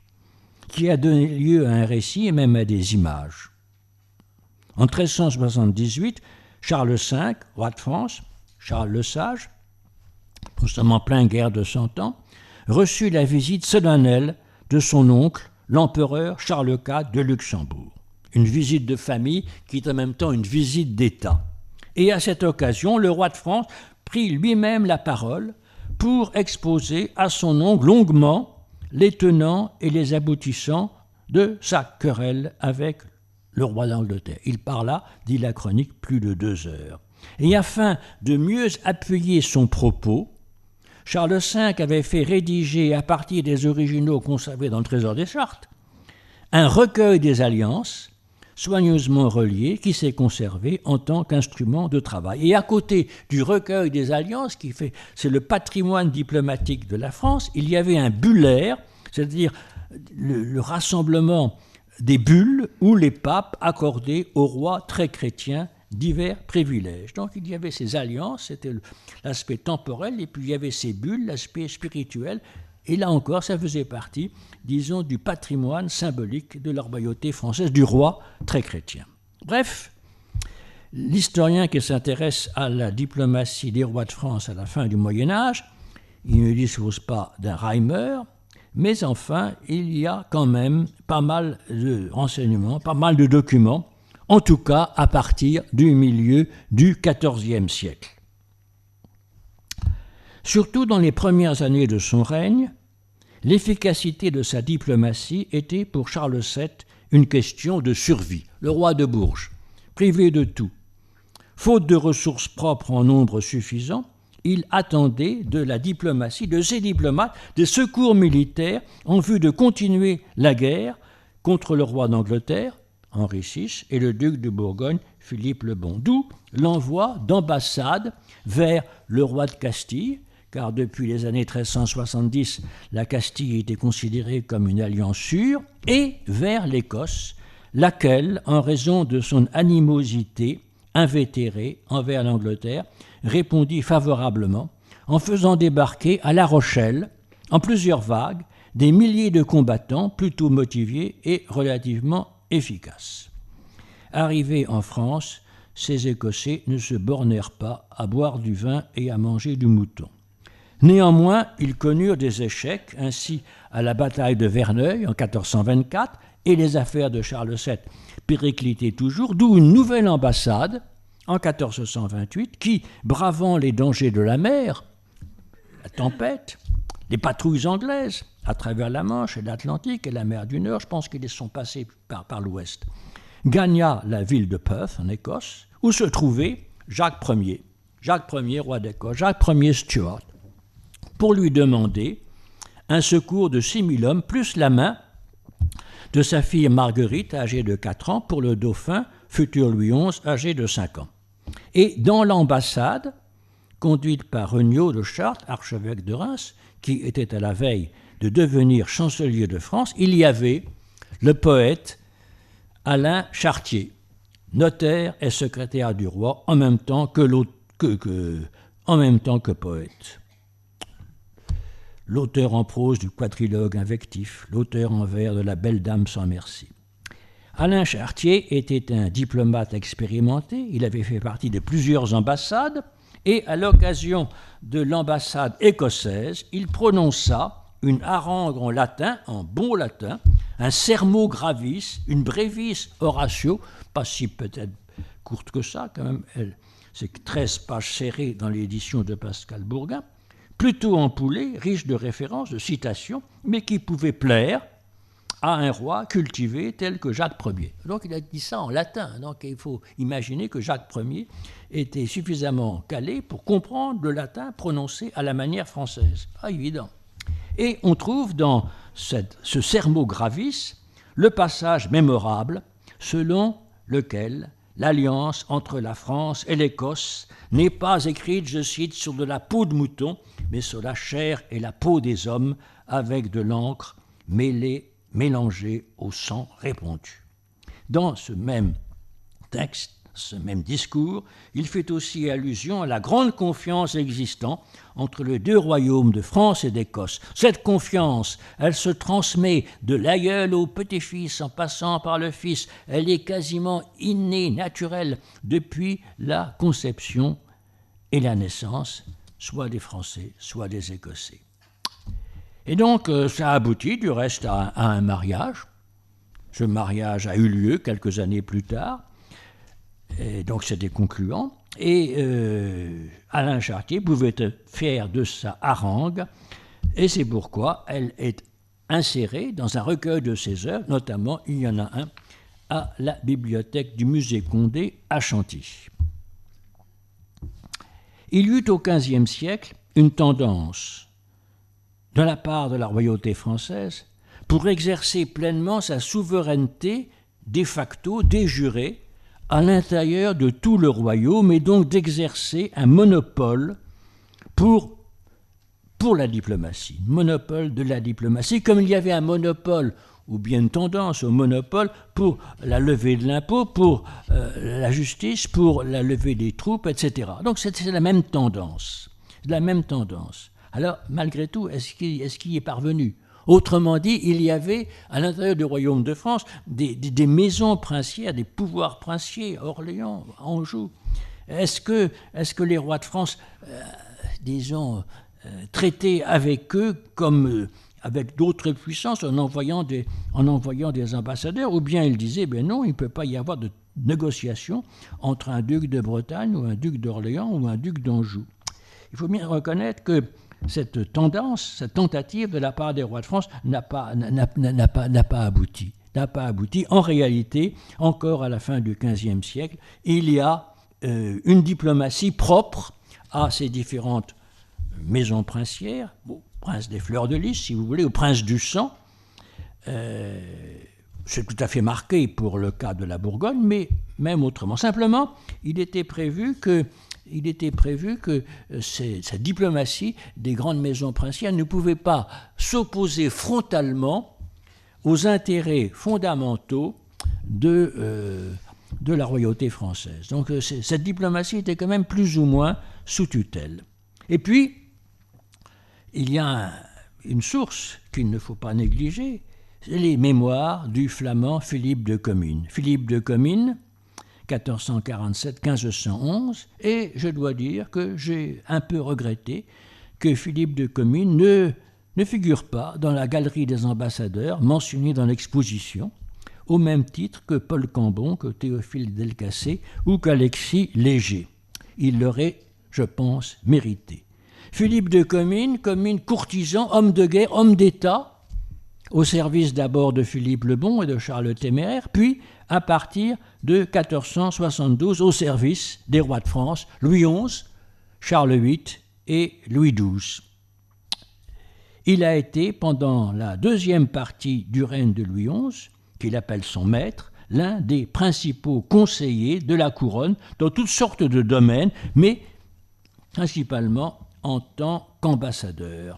qui a donné lieu à un récit et même à des images. En 1378, Charles V, roi de France, Charles le Sage, constamment plein guerre de 100 ans, reçut la visite solennelle de son oncle, l'empereur Charles IV de Luxembourg. une visite de famille qui est en même temps une visite d'État. Et à cette occasion, le roi de France prit lui-même la parole pour exposer à son oncle longuement les tenants et les aboutissants de sa querelle avec le roi d'Angleterre. Il parla, dit la chronique, plus de 2 heures. Et afin de mieux appuyer son propos, Charles V avait fait rédiger, à partir des originaux conservés dans le Trésor des Chartes, un recueil des alliances, soigneusement relié, qui s'est conservé en tant qu'instrument de travail. Et à côté du recueil des alliances, c'est le patrimoine diplomatique de la France, il y avait un bullaire, c'est-à-dire le rassemblement des bulles où les papes accordaient aux rois très chrétiens divers privilèges. Donc il y avait ces alliances, c'était l'aspect temporel, et puis il y avait ces bulles, l'aspect spirituel, et là encore ça faisait partie, disons, du patrimoine symbolique de la royauté française, du roi très chrétien. Bref, l'historien qui s'intéresse à la diplomatie des rois de France à la fin du Moyen-Âge, il ne dispose pas d'un Reimer, mais enfin, il y a quand même pas mal de renseignements, pas mal de documents, en tout cas à partir du milieu du XIVe siècle. Surtout dans les premières années de son règne, l'efficacité de sa diplomatie était pour Charles VII une question de survie. Le roi de Bourges, privé de tout, faute de ressources propres en nombre suffisant, il attendait de la diplomatie, de ses diplomates, des secours militaires en vue de continuer la guerre contre le roi d'Angleterre, Henri VI, et le duc de Bourgogne, Philippe le Bon. D'où l'envoi d'ambassades vers le roi de Castille, car depuis les années 1370, la Castille était considérée comme une alliance sûre, et vers l'Écosse, laquelle, en raison de son animosité invétérée envers l'Angleterre, répondit favorablement en faisant débarquer à La Rochelle, en plusieurs vagues, des milliers de combattants plutôt motivés et relativement efficaces. Arrivés en France, ces Écossais ne se bornèrent pas à boire du vin et à manger du mouton. Néanmoins, ils connurent des échecs, ainsi à la bataille de Verneuil en 1424, et les affaires de Charles VII périclitaient toujours, d'où une nouvelle ambassade en 1428 qui, bravant les dangers de la mer, la tempête, les patrouilles anglaises à travers la Manche et l'Atlantique et la mer du Nord, je pense qu'ils sont passés par l'ouest, gagna la ville de Perth en Écosse, où se trouvait Jacques Ier, roi d'Écosse, Jacques Ier Stuart, pour lui demander un secours de 6 000 hommes, plus la main de sa fille Marguerite, âgée de 4 ans, pour le dauphin, futur Louis XI, âgé de 5 ans. Et dans l'ambassade, conduite par Regnault de Chartres, archevêque de Reims, qui était à la veille de devenir chancelier de France, il y avait le poète Alain Chartier, notaire et secrétaire du roi, en même temps que poète. L'auteur en prose du quadrilogue invectif, l'auteur en vers de la Belle Dame sans merci. Alain Chartier était un diplomate expérimenté, il avait fait partie de plusieurs ambassades, et à l'occasion de l'ambassade écossaise, il prononça une harangue en latin, en bon latin, un sermo gravis, une brevis oratio, pas si peut-être courte que ça, quand même, c'est 13 pages serrées dans l'édition de Pascal Bourgain, plutôt empoulé, riche de références, de citations, mais qui pouvait plaire à un roi cultivé tel que Jacques Ier. Donc il a dit ça en latin, donc il faut imaginer que Jacques Ier était suffisamment calé pour comprendre le latin prononcé à la manière française. Pas évident. Et on trouve dans ce sermo gravis le passage mémorable selon lequel l'alliance entre la France et l'Écosse n'est pas écrite, je cite, sur de la peau de mouton, mais sur la chair et la peau des hommes, avec de l'encre mélangée au sang répandu. Dans ce même texte, ce même discours, il fait aussi allusion à la grande confiance existant entre les deux royaumes de France et d'Écosse. Cette confiance, elle se transmet de l'aïeul au petit-fils en passant par le fils. Elle est quasiment innée, naturelle, depuis la conception et la naissance, soit des Français, soit des Écossais. Et donc, ça aboutit du reste à un mariage Ce mariage a eu lieu quelques années plus tard, et donc c'était concluant. Et Alain Chartier pouvait être fier de sa harangue, et c'est pourquoi elle est insérée dans un recueil de ses œuvres, notamment il y en a un à la bibliothèque du musée Condé à Chantilly. Il y eut au XVe siècle une tendance de la part de la royauté française pour exercer pleinement sa souveraineté de facto, de jure, à l'intérieur de tout le royaume, et donc d'exercer un monopole pour la diplomatie. Monopole de la diplomatie, comme il y avait un monopole, ou bien une tendance au monopole, pour la levée de l'impôt, pour la justice, pour la levée des troupes, etc. Donc c'est la même tendance. La même tendance. Alors, malgré tout, est-ce qu'il y est parvenu ? Autrement dit, il y avait à l'intérieur du royaume de France des maisons princières, des pouvoirs princiers, Orléans, Anjou. Est-ce que les rois de France, disons, traitaient avec eux comme avec d'autres puissances en envoyant des ambassadeurs, ou bien ils disaient, ben non, il ne peut pas y avoir de négociation entre un duc de Bretagne ou un duc d'Orléans ou un duc d'Anjou. Il faut bien reconnaître que cette tendance, cette tentative de la part des rois de France n'a pas abouti. En réalité, encore à la fin du XVe siècle, il y a une diplomatie propre à ces différentes maisons princières, au prince des Fleurs de Lys, si vous voulez, au prince du Sang. C'est tout à fait marqué pour le cas de la Bourgogne, mais même autrement. Simplement, il était prévu que cette diplomatie des grandes maisons princières ne pouvait pas s'opposer frontalement aux intérêts fondamentaux de la royauté française. Donc cette diplomatie était quand même plus ou moins sous tutelle. Et puis, il y a une source qu'il ne faut pas négliger, c'est les mémoires du flamand Philippe de Comines. Philippe de Comines, 1447-1511, et je dois dire que j'ai un peu regretté que Philippe de Comines ne figure pas dans la galerie des ambassadeurs mentionnée dans l'exposition, au même titre que Paul Cambon, que Théophile Delcassé ou qu'Alexis Léger. Il l'aurait, je pense, mérité. Philippe de Comines, courtisan, homme de guerre, homme d'État, au service d'abord de Philippe le Bon et de Charles le Téméraire, puis à partir de 1472 au service des rois de France, Louis XI, Charles VIII et Louis XII. Il a été, pendant la deuxième partie du règne de Louis XI, qu'il appelle son maître, l'un des principaux conseillers de la couronne dans toutes sortes de domaines, mais principalement en tant qu'ambassadeur.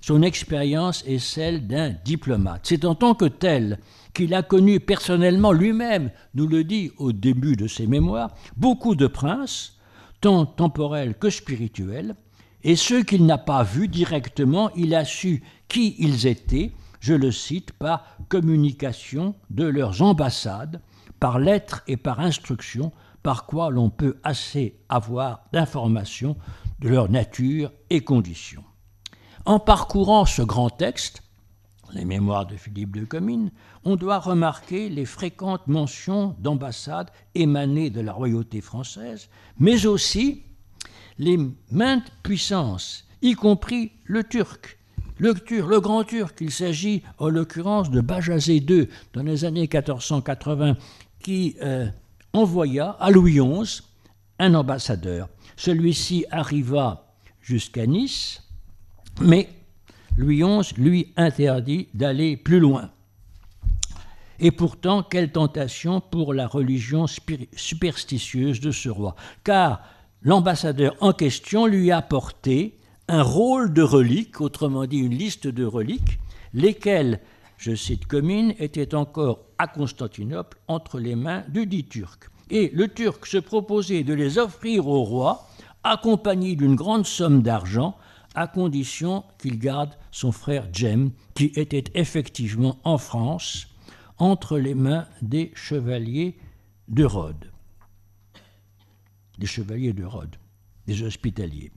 Son expérience est celle d'un diplomate. C'est en tant que tel qu'il a connu personnellement lui-même, nous le dit au début de ses mémoires, beaucoup de princes, tant temporels que spirituels, et ceux qu'il n'a pas vus directement, il a su qui ils étaient, je le cite, par communication de leurs ambassades, par lettres et par instructions, par quoi l'on peut assez avoir d'informations de leur nature et conditions. En parcourant ce grand texte, les mémoires de Philippe de Comines, on doit remarquer les fréquentes mentions d'ambassades émanées de la royauté française, mais aussi les maintes puissances, y compris le Turc. Le grand Turc, il s'agit en l'occurrence de Bajazet II dans les années 1480, qui envoya à Louis XI un ambassadeur. Celui-ci arriva jusqu'à Nice, mais Louis XI lui interdit d'aller plus loin. Et pourtant, quelle tentation pour la religion superstitieuse de ce roi, car l'ambassadeur en question lui a apporté un rôle de reliques, autrement dit une liste de reliques, lesquelles, je cite Comines, étaient encore à Constantinople entre les mains du dit Turc. Et le Turc se proposait de les offrir au roi, accompagné d'une grande somme d'argent, à condition qu'il garde son frère Jem, qui était effectivement en France, entre les mains des chevaliers de Rhodes. Des hospitaliers.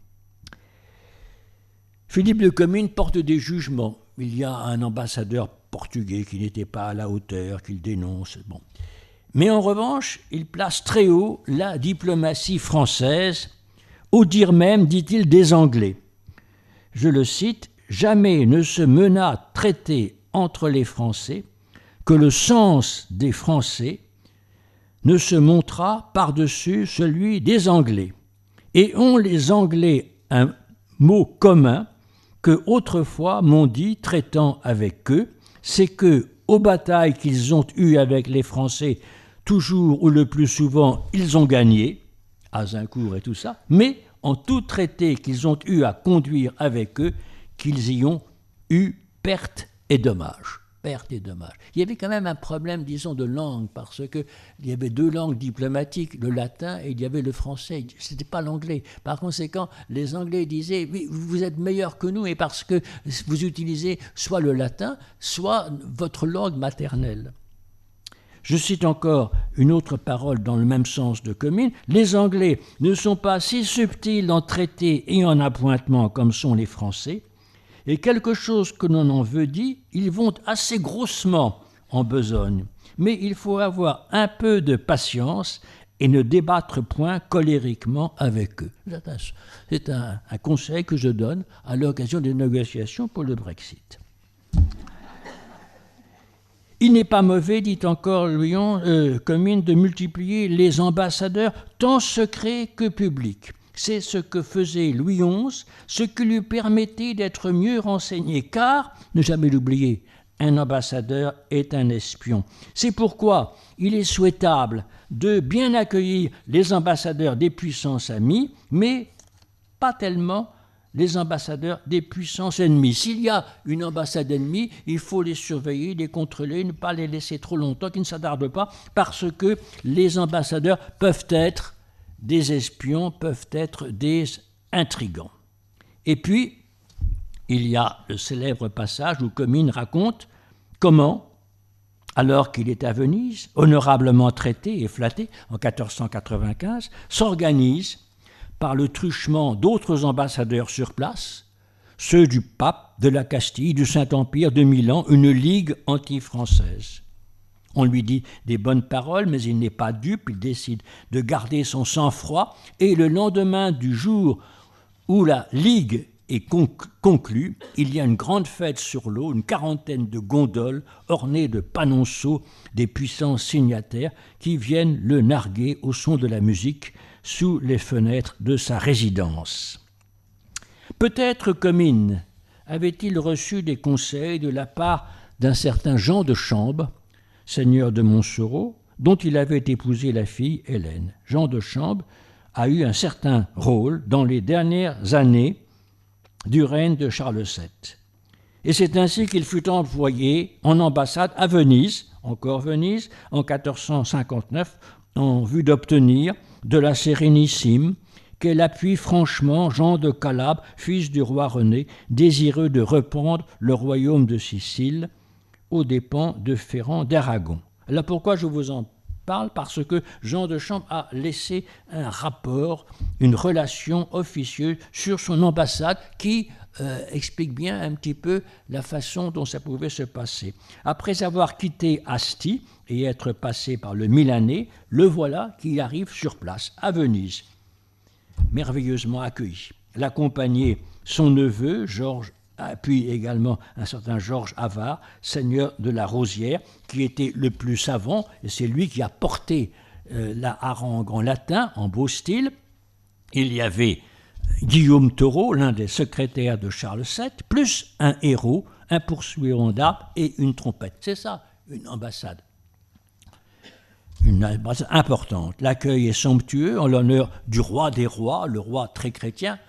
Philippe de Comines porte des jugements. Il y a un ambassadeur portugais qui n'étaient pas à la hauteur, qu'il dénonce. Bon. Mais en revanche, il place très haut la diplomatie française, au dire même, dit-il, des Anglais. Je le cite, « Jamais ne se mena traité entre les Français que le sens des Français ne se montra par-dessus celui des Anglais. Et ont les Anglais un mot commun que autrefois m'ont dit, traitant avec eux, c'est que, aux batailles qu'ils ont eues avec les Français, toujours ou le plus souvent, ils ont gagné, Azincourt et tout ça, mais en tout traité qu'ils ont eu à conduire avec eux, qu'ils y ont eu perte et dommages. Perte et dommages. Il y avait quand même un problème, disons, de langue, parce qu'il y avait deux langues diplomatiques, le latin et il y avait le français. Ce n'était pas l'anglais. Par conséquent, les Anglais disaient « Oui, vous êtes meilleurs que nous, et parce que vous utilisez soit le latin, soit votre langue maternelle. » Je cite encore une autre parole dans le même sens de Comines. « Les Anglais ne sont pas si subtils en traité et en appointement comme sont les Français. Et quelque chose que l'on en veut dit, ils vont assez grossement en besogne. Mais il faut avoir un peu de patience et ne débattre point colériquement avec eux. » C'est un conseil que je donne à l'occasion des négociations pour le Brexit. Il n'est pas mauvais, dit encore Comines, de multiplier les ambassadeurs tant secrets que publics. C'est ce que faisait Louis XI, ce qui lui permettait d'être mieux renseigné, car, ne jamais l'oublier, un ambassadeur est un espion. C'est pourquoi il est souhaitable de bien accueillir les ambassadeurs des puissances amies, mais pas tellement les ambassadeurs des puissances ennemies. S'il y a une ambassade ennemie, il faut les surveiller, les contrôler, ne pas les laisser trop longtemps, qu'ils ne s'attardent pas, parce que les ambassadeurs peuvent être des espions, peuvent être des intrigants. Et puis, il y a le célèbre passage où Comines raconte comment, alors qu'il est à Venise, honorablement traité et flatté en 1495, s'organise par le truchement d'autres ambassadeurs sur place, ceux du pape, de la Castille, du Saint-Empire, de Milan, une ligue anti-française. On lui dit des bonnes paroles, mais il n'est pas dupe, il décide de garder son sang-froid, et le lendemain du jour où la ligue est conclue, il y a une grande fête sur l'eau, une quarantaine de gondoles ornées de panonceaux des puissants signataires qui viennent le narguer au son de la musique sous les fenêtres de sa résidence. Peut-être Comines avait-il reçu des conseils de la part d'un certain Jean de Chambes, seigneur de Montsoreau, dont il avait épousé la fille Hélène. Jean de Chambes a eu un certain rôle dans les dernières années du règne de Charles VII. Et c'est ainsi qu'il fut envoyé en ambassade à Venise, encore Venise, en 1459, en vue d'obtenir de la Sérénissime qu'elle appuie franchement Jean de Calabre, fils du roi René, désireux de reprendre le royaume de Sicile aux dépens de Ferrand d'Aragon. Là, pourquoi je vous en parle? Parce que Jean de Chambes a laissé un rapport, une relation officieuse sur son ambassade qui explique bien un petit peu la façon dont ça pouvait se passer. Après avoir quitté Asti et être passé par le Milanais, le voilà qui arrive sur place, à Venise, merveilleusement accueilli. L'accompagnait son neveu, Georges, puis également un certain Georges Havard, seigneur de la Rosière, qui était le plus savant, et c'est lui qui a porté la harangue en latin, en beau style. Il y avait Guillaume Taureau, l'un des secrétaires de Charles VII, plus un héros, un poursuivant d'armes et une trompette. C'est ça, une ambassade. Une ambassade importante. L'accueil est somptueux en l'honneur du roi des rois, le roi très chrétien.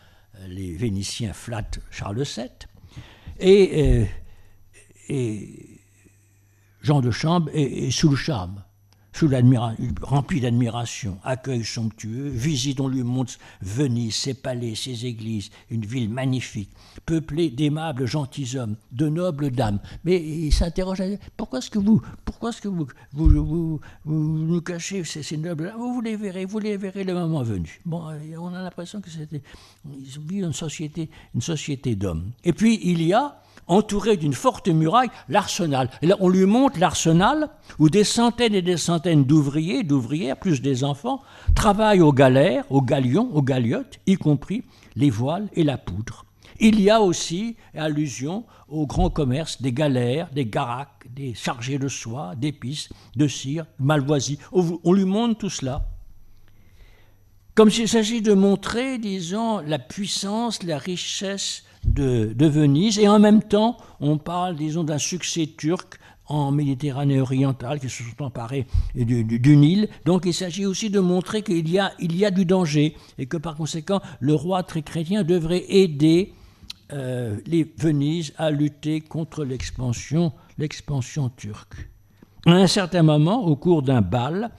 Les Vénitiens flattent Charles VII. Et Jean de Chambes est sous le charme, rempli d'admiration, accueil somptueux, visite, on lui montre Venise, ses palais, ses églises, une ville magnifique, peuplée d'aimables gentilshommes, de nobles dames. Mais il s'interroge, pourquoi est-ce que vous nous cachez ces nobles? Vous les verrez le moment venu. Bon, on a l'impression que ils ont vu une société d'hommes. Et puis il y a entouré d'une forte muraille, l'arsenal. Et là, on lui montre l'arsenal où des centaines et des centaines d'ouvriers, d'ouvrières, plus des enfants, travaillent aux galères, aux galions, aux galiotes, y compris les voiles et la poudre. Il y a aussi allusion au grand commerce des galères, des garaques, des chargés de soie, d'épices, de cire, malvoisie. On lui montre tout cela. Comme s'il s'agit de montrer, disons, la puissance, la richesse de Venise. Et en même temps, on parle, disons, d'un succès turc en Méditerranée orientale qui se sont emparés du Nil. Donc il s'agit aussi de montrer qu'il y a du danger et que par conséquent, le roi très chrétien devrait aider les Venise à lutter contre l'expansion turque. À un certain moment, au cours d'un bal,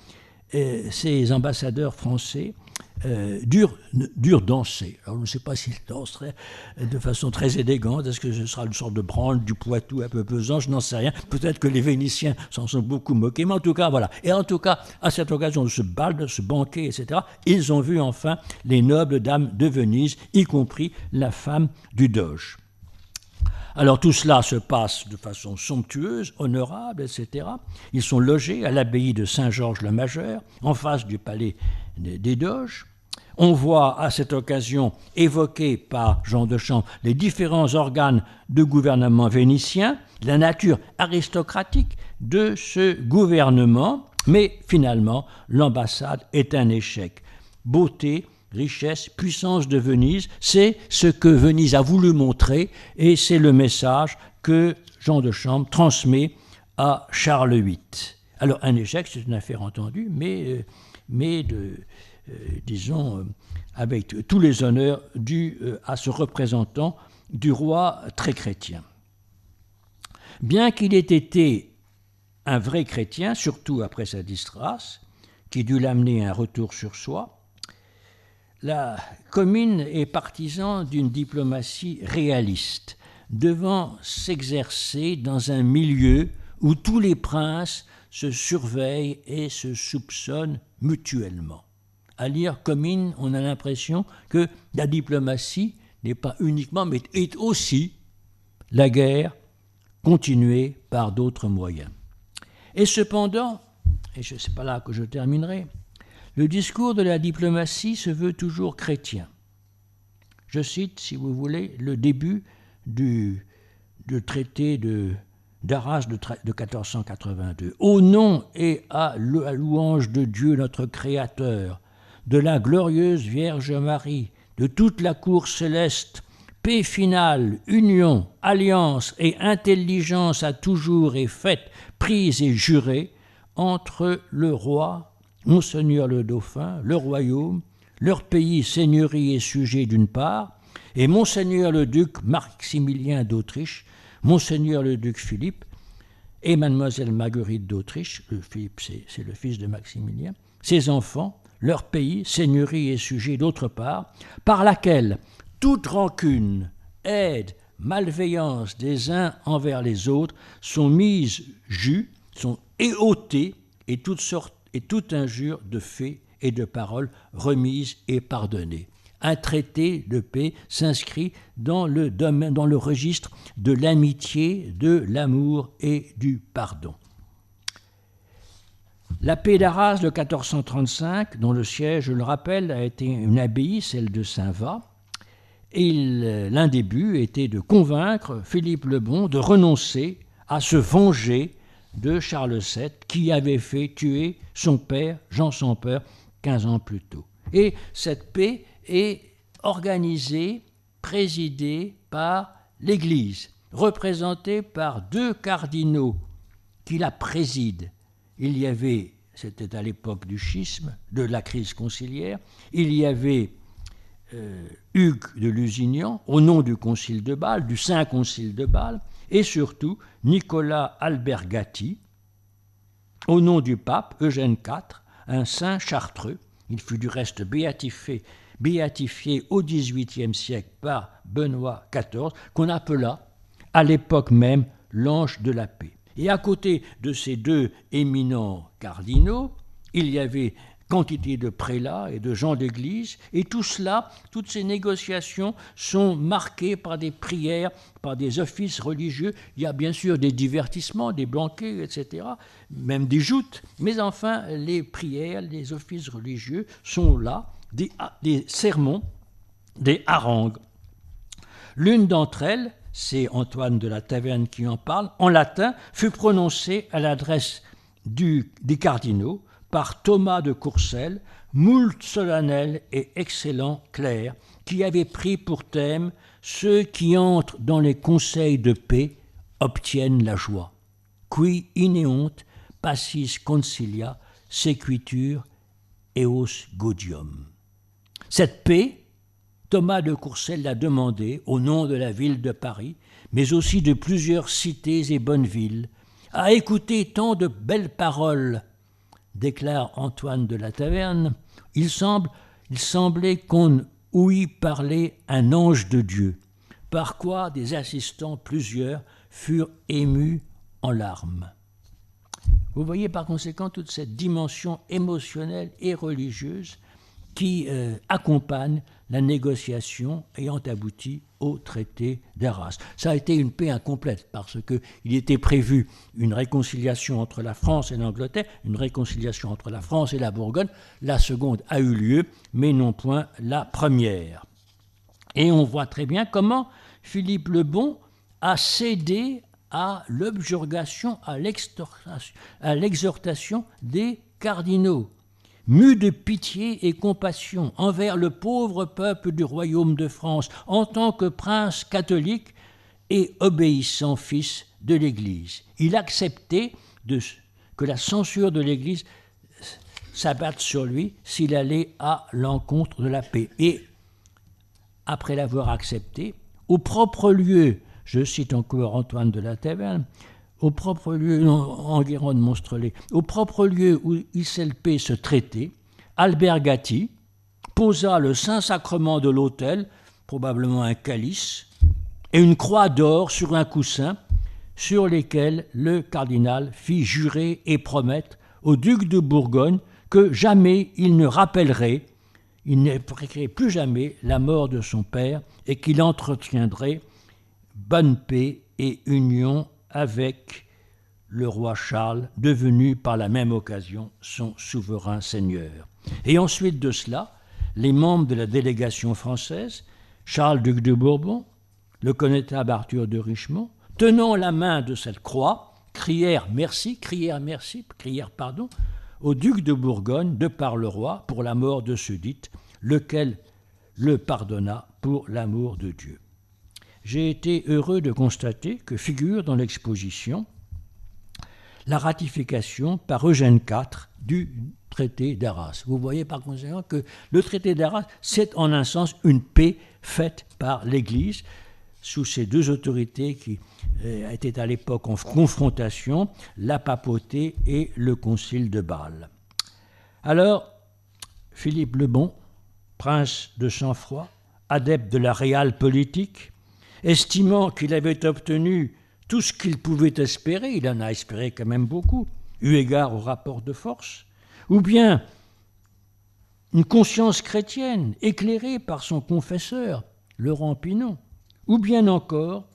ces ambassadeurs français durent danser. Alors, je ne sais pas s'ils danseraient de façon très élégante. Est-ce que ce sera une sorte de branle du Poitou un peu pesant? Je n'en sais rien. Peut-être que les Vénitiens s'en sont beaucoup moqués. Mais en tout cas, voilà. Et en tout cas, à cette occasion de ce bal, de ce banquet, etc., ils ont vu enfin les nobles dames de Venise, y compris la femme du doge. Alors tout cela se passe de façon somptueuse, honorable, etc. Ils sont logés à l'abbaye de Saint-Georges-le-Majeur, en face du palais des doges. On voit à cette occasion, évoqués par Jean de Champs, les différents organes de gouvernement vénitien, la nature aristocratique de ce gouvernement, mais finalement, l'ambassade est un échec. Beauté, richesse, puissance de Venise, c'est ce que Venise a voulu montrer et c'est le message que Jean de Champs transmet à Charles VIII. Alors un échec, c'est une affaire entendue, mais disons, avec tous les honneurs dus à ce représentant du roi très chrétien. Bien qu'il ait été un vrai chrétien, surtout après sa disgrâce, qui dut l'amener à un retour sur soi, la Comine est partisan d'une diplomatie réaliste, devant s'exercer dans un milieu où tous les princes se surveillent et se soupçonnent mutuellement. À lire Comine, on a l'impression que la diplomatie n'est pas uniquement, mais est aussi la guerre continuée par d'autres moyens. Et cependant, et ce n'est pas là que je terminerai, le discours de la diplomatie se veut toujours chrétien. Je cite, si vous voulez, le début du traité d'Arras de 1482. « Au nom et à la louange de Dieu notre Créateur, de la glorieuse Vierge Marie, de toute la cour céleste, paix finale, union, alliance et intelligence à toujours et faite, prise et jurée entre le roi, Monseigneur le Dauphin, le royaume, leur pays, seigneurie et sujet d'une part, et Monseigneur le duc Maximilien d'Autriche, Monseigneur le duc Philippe et Mademoiselle Marguerite d'Autriche, Philippe c'est le fils de Maximilien, ses enfants, leur pays, seigneurie et sujet d'autre part, par laquelle toute rancune, aide, malveillance des uns envers les autres sont mises jus, sont éhautées et toute injure de fait et de parole remise et pardonnée. Un traité de paix s'inscrit dans le registre de l'amitié, de l'amour et du pardon. La paix d'Arras de 1435, dont le siège, je le rappelle, a été une abbaye, celle de Saint-Va, et l'un des buts était de convaincre Philippe le Bon de renoncer à se venger de Charles VII, qui avait fait tuer son père, Jean sans Peur, 15 ans plus tôt. Et cette paix est organisée, présidée par l'Église, représentée par 2 cardinaux qui la président. Il y avait, c'était à l'époque du schisme, de la crise conciliaire, il y avait Hugues de Lusignan, au nom du Concile de Bâle, du Saint Concile de Bâle, et surtout Nicolas Albergati, au nom du pape Eugène IV, un saint chartreux. Il fut du reste béatifié au XVIIIe siècle par Benoît XIV, qu'on appela à l'époque même l'ange de la paix. Et à côté de ces 2 éminents cardinaux, il y avait quantité de prélats et de gens d'église, et tout cela, toutes ces négociations sont marquées par des prières, par des offices religieux. Il y a bien sûr des divertissements, des banquets, etc., même des joutes, mais enfin les prières, les offices religieux sont là, des sermons, des harangues. L'une d'entre elles, c'est Antoine de la Taverne qui en parle, en latin, fut prononcée à l'adresse des cardinaux par Thomas de Courcelles, moult solennel et excellent clerc, qui avait pris pour thème « Ceux qui entrent dans les conseils de paix obtiennent la joie. Qui ineont passis concilia sequitur eos gaudium ». Cette paix, Thomas de Courcelles l'a demandée au nom de la ville de Paris, mais aussi de plusieurs cités et bonnes villes. À écouter tant de belles paroles, déclare Antoine de la Taverne, il semblait qu'on ouït parler un ange de Dieu, par quoi des assistants plusieurs furent émus en larmes. Vous voyez par conséquent toute cette dimension émotionnelle et religieuse qui accompagne la négociation ayant abouti au traité d'Arras. Ça a été une paix incomplète parce qu'il était prévu une réconciliation entre la France et l'Angleterre, une réconciliation entre la France et la Bourgogne. La seconde a eu lieu, mais non point la première. Et on voit très bien comment Philippe le Bon a cédé à l'objurgation, à l'exhortation des cardinaux. Mû de pitié et compassion envers le pauvre peuple du royaume de France, en tant que prince catholique et obéissant fils de l'Église. Il acceptait que la censure de l'Église s'abatte sur lui s'il allait à l'encontre de la paix. Et, après l'avoir accepté, au propre lieu, je cite encore Antoine de la Taverne, au propre lieu, Enguerrand de Monstrelet, au propre lieu où il s'élevait ce traité, Albert Gatti posa le Saint-Sacrement de l'autel, probablement un calice, et une croix d'or sur un coussin, sur lesquels le cardinal fit jurer et promettre au duc de Bourgogne que jamais il ne rappellerait, il ne ferait plus jamais la mort de son père et qu'il entretiendrait bonne paix et union avec le roi Charles, devenu par la même occasion son souverain seigneur. Et ensuite de cela, les membres de la délégation française, Charles duc de Bourbon, le connétable Arthur de Richemont, tenant la main de cette croix, crièrent pardon, au duc de Bourgogne de par le roi pour la mort de ce-dit, lequel le pardonna pour l'amour de Dieu. J'ai été heureux de constater que figure dans l'exposition la ratification par Eugène IV du traité d'Arras. Vous voyez par conséquent que le traité d'Arras, c'est en un sens une paix faite par l'Église sous ces deux autorités qui étaient à l'époque en confrontation, la papauté et le concile de Bâle. Alors, Philippe le Bon, prince de sang-froid, adepte de la réale politique, estimant qu'il avait obtenu tout ce qu'il pouvait espérer, il en a espéré quand même beaucoup, eu égard au rapport de force, ou bien une conscience chrétienne éclairée par son confesseur, Laurent Pinon, ou bien encore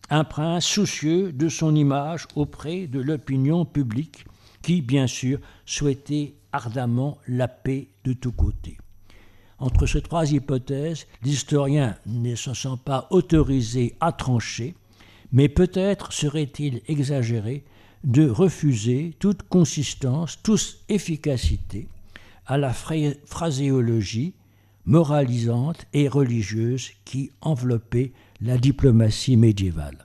un prince soucieux de son image auprès de l'opinion publique qui, bien sûr, souhaitait ardemment la paix de tous côtés. Entre ces trois hypothèses, l'historien ne se sent pas autorisé à trancher, mais peut-être serait-il exagéré de refuser toute consistance, toute efficacité à la phraséologie moralisante et religieuse qui enveloppait la diplomatie médiévale.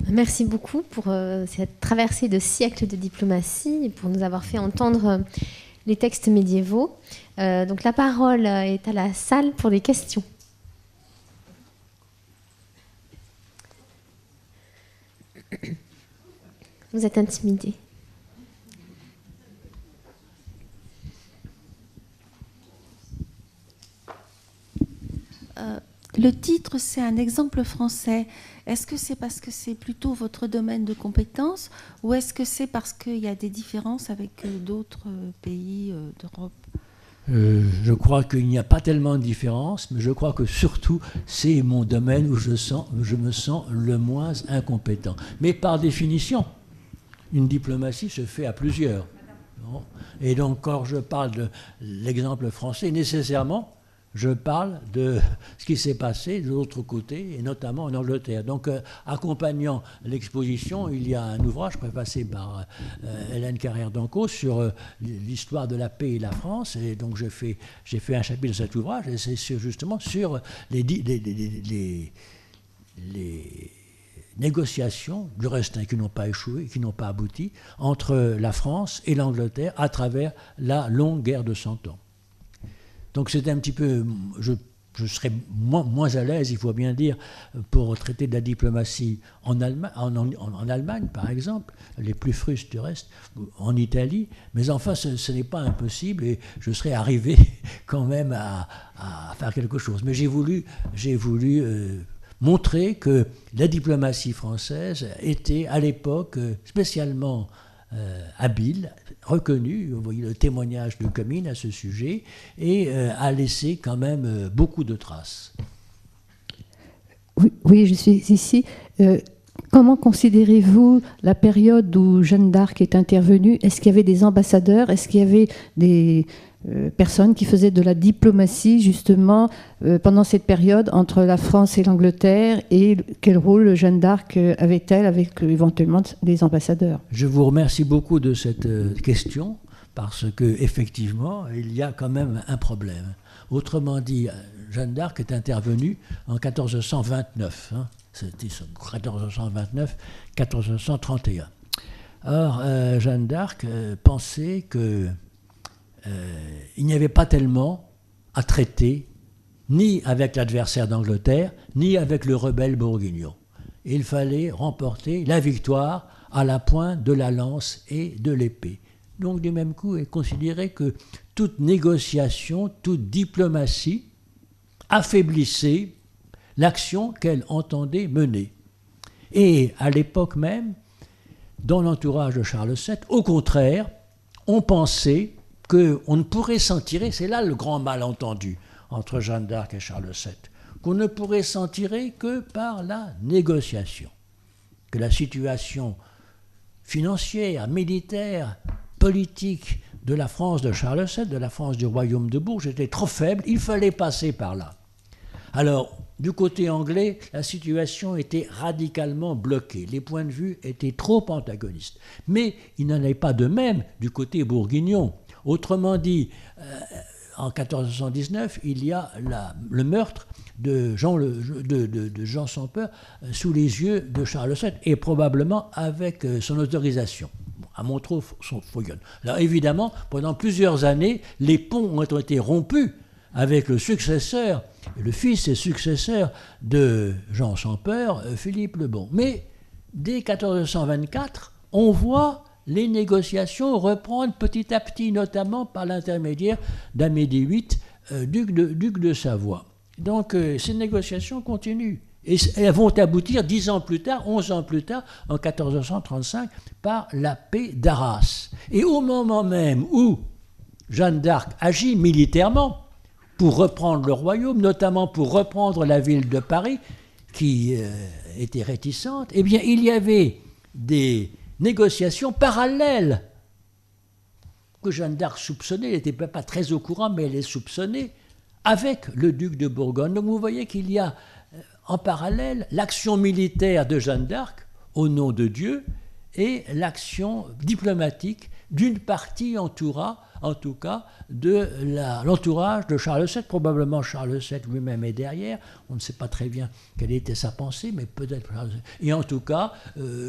Merci beaucoup pour cette traversée de siècles de diplomatie et pour nous avoir fait entendre les textes médiévaux. Donc la parole est à la salle pour des questions. Vous êtes intimidé. le titre, c'est un exemple français. Est-ce que c'est parce que c'est plutôt votre domaine de compétence ou est-ce que c'est parce qu'il y a des différences avec d'autres pays d'Europe ? Je crois qu'il n'y a pas tellement de différence, mais je crois que surtout, c'est mon domaine où je me sens le moins incompétent. Mais par définition, une diplomatie se fait à plusieurs. Bon. Et donc, quand je parle de l'exemple français, nécessairement, je parle de ce qui s'est passé de l'autre côté, et notamment en Angleterre. Donc, accompagnant l'exposition, il y a un ouvrage préfacé par Hélène Carrère-Dancos sur l'histoire de la paix et la France. Et donc, j'ai fait un chapitre de cet ouvrage, et c'est justement sur les négociations, du reste qui n'ont pas échoué, qui n'ont pas abouti, entre la France et l'Angleterre à travers la longue guerre de 100 ans. Donc c'est un petit peu, je serais moins à l'aise, il faut bien dire, pour traiter de la diplomatie en Allemagne, par exemple, les plus frustes du reste, en Italie, mais enfin ce n'est pas impossible et je serais arrivé quand même à faire quelque chose. Mais j'ai voulu montrer que la diplomatie française était à l'époque spécialement habile, reconnu, vous voyez le témoignage de Comines à ce sujet, et a laissé quand même beaucoup de traces. Oui, je suis ici. Comment considérez-vous la période où Jeanne d'Arc est intervenue ? Est-ce qu'il y avait des ambassadeurs ? Est-ce qu'il y avait des personnes qui faisaient de la diplomatie, justement, pendant cette période entre la France et l'Angleterre, et quel rôle Jeanne d'Arc avait-elle avec éventuellement des ambassadeurs ? Je vous remercie beaucoup de cette question, parce qu'effectivement, il y a quand même un problème. Autrement dit, Jeanne d'Arc est intervenue en 1429, c'était 1429-1431. Or, Jeanne d'Arc pensait que il n'y avait pas tellement à traiter ni avec l'adversaire d'Angleterre, ni avec le rebelle bourguignon. Il fallait remporter la victoire à la pointe de la lance et de l'épée. Donc, du même coup, elle considérait que toute négociation, toute diplomatie affaiblissait l'action qu'elle entendait mener. Et à l'époque même, dans l'entourage de Charles VII, au contraire, on pensait qu'on ne pourrait s'en tirer, c'est là le grand malentendu entre Jeanne d'Arc et Charles VII, qu'on ne pourrait s'en tirer que par la négociation, que la situation financière, militaire, politique de la France de Charles VII, de la France du royaume de Bourges, était trop faible, il fallait passer par là. Alors, du côté anglais, la situation était radicalement bloquée. Les points de vue étaient trop antagonistes. Mais il n'en est pas de même du côté bourguignon. Autrement dit, en 1419, il y a le meurtre de Jean sans peur sous les yeux de Charles VII et probablement avec son autorisation. À Montreux-Foyonne. Là, évidemment, pendant plusieurs années, les ponts ont été rompus avec le successeur, le fils et successeur de Jean sans peur, Philippe le Bon. Mais dès 1424, on voit les négociations reprendre petit à petit, notamment par l'intermédiaire d'Amédée VIII, duc de Savoie. Donc ces négociations continuent. Et elles vont aboutir 10 ans plus tard, 11 ans plus tard, en 1435, par la paix d'Arras. Et au moment même où Jeanne d'Arc agit militairement pour reprendre le royaume, notamment pour reprendre la ville de Paris, qui était réticente, eh bien, il y avait des négociations parallèles que Jeanne d'Arc soupçonnait, elle n'était pas très au courant, mais elle les soupçonnait, avec le duc de Bourgogne. Donc vous voyez qu'il y a en parallèle l'action militaire de Jeanne d'Arc, au nom de Dieu, et l'action diplomatique d'une partie en tout cas, de l'entourage de Charles VII. Probablement Charles VII lui-même est derrière. On ne sait pas très bien quelle était sa pensée, mais peut-être Charles VII. Et en tout cas,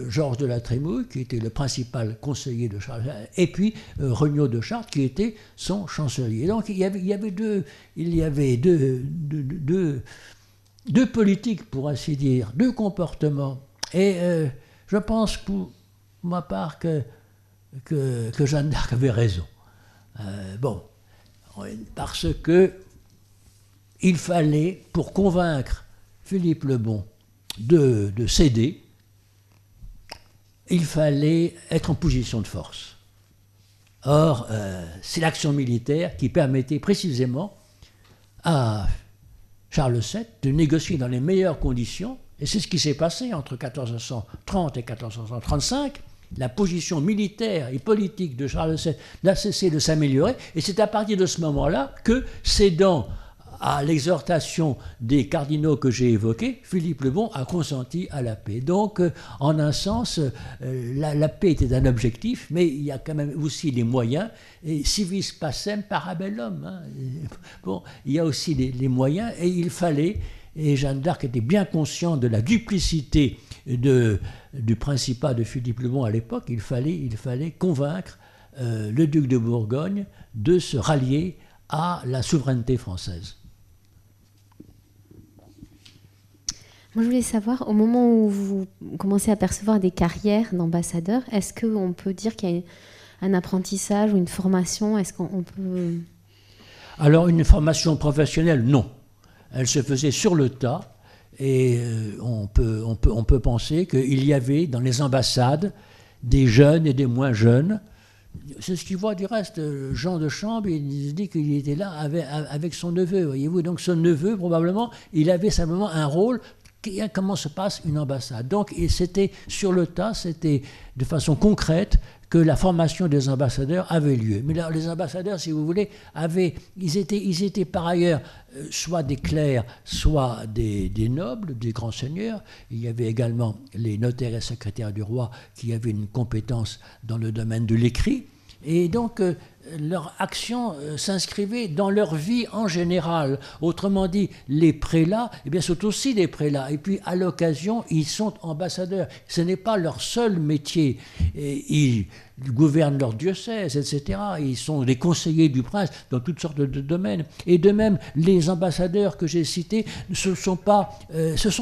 Georges de la Trémouille, qui était le principal conseiller de Charles VII, et puis Regnault de Chartres, qui était son chancelier. Donc il y avait deux politiques, pour ainsi dire, deux comportements. Et je pense, pour ma part, que Jeanne d'Arc avait raison. Parce que il fallait, pour convaincre Philippe le Bon de céder, il fallait être en position de force. Or, c'est l'action militaire qui permettait précisément à Charles VII de négocier dans les meilleures conditions, et c'est ce qui s'est passé entre 1430 et 1435. La position militaire et politique de Charles VII n'a cessé de s'améliorer, et c'est à partir de ce moment-là que, cédant à l'exhortation des cardinaux que j'ai évoqués, Philippe le Bon a consenti à la paix. Donc, en un sens, la paix était un objectif, mais il y a quand même aussi les moyens, et civis pacem parabellum. Hein. Bon, il y a aussi les moyens, et il fallait, et Jeanne d'Arc était bien consciente de la duplicité du principat de Philippe le Bon à l'époque, il fallait convaincre le duc de Bourgogne de se rallier à la souveraineté française. Moi, je voulais savoir, au moment où vous commencez à percevoir des carrières d'ambassadeurs, est-ce qu'on peut dire qu'il y a un apprentissage ou une formation? Est-ce qu'on peut... Alors, une formation professionnelle, non. Elle se faisait sur le tas, et on peut penser qu'il y avait dans les ambassades des jeunes et des moins jeunes. C'est ce qu'il voit du reste. Jean de Chambre, il dit qu'il était là avec son neveu, voyez-vous. Donc son neveu, probablement, il avait simplement un rôle. Comment se passe une ambassade? Donc c'était sur le tas, c'était de façon concrète que la formation des ambassadeurs avait lieu. Mais là, les ambassadeurs, si vous voulez, ils étaient par ailleurs soit des clercs, soit des nobles, des grands seigneurs. Il y avait également les notaires et secrétaires du roi qui avaient une compétence dans le domaine de l'écrit. Et donc, leur action s'inscrivait dans leur vie en général. Autrement dit, les prélats, eh bien, sont aussi des prélats. Et puis, à l'occasion, ils sont ambassadeurs. Ce n'est pas leur seul métier. Ils gouvernent leur diocèse, etc. Ils sont les conseillers du prince dans toutes sortes de domaines. Et de même, les ambassadeurs que j'ai cités, ce sont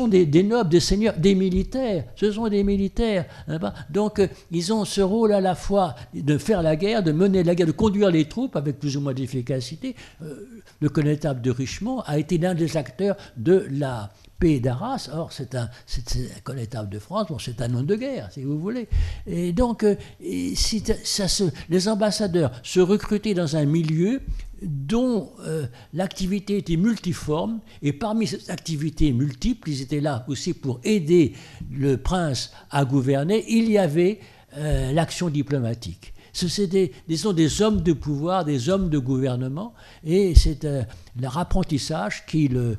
des nobles, des seigneurs, des militaires. Ce sont des militaires. Donc, ils ont ce rôle à la fois de faire la guerre, de mener la guerre, de conduire les troupes avec plus ou moins d'efficacité. Le connétable de Richemont a été l'un des acteurs de la paix d'Arras. Or, c'est un connétable de France, bon, c'est un homme de guerre, si vous voulez. Et donc, les ambassadeurs se recrutaient dans un milieu dont l'activité était multiforme, et parmi ces activités multiples, ils étaient là aussi pour aider le prince à gouverner, il y avait l'action diplomatique. Ce sont des hommes de pouvoir, des hommes de gouvernement, et c'est leur apprentissage qu'il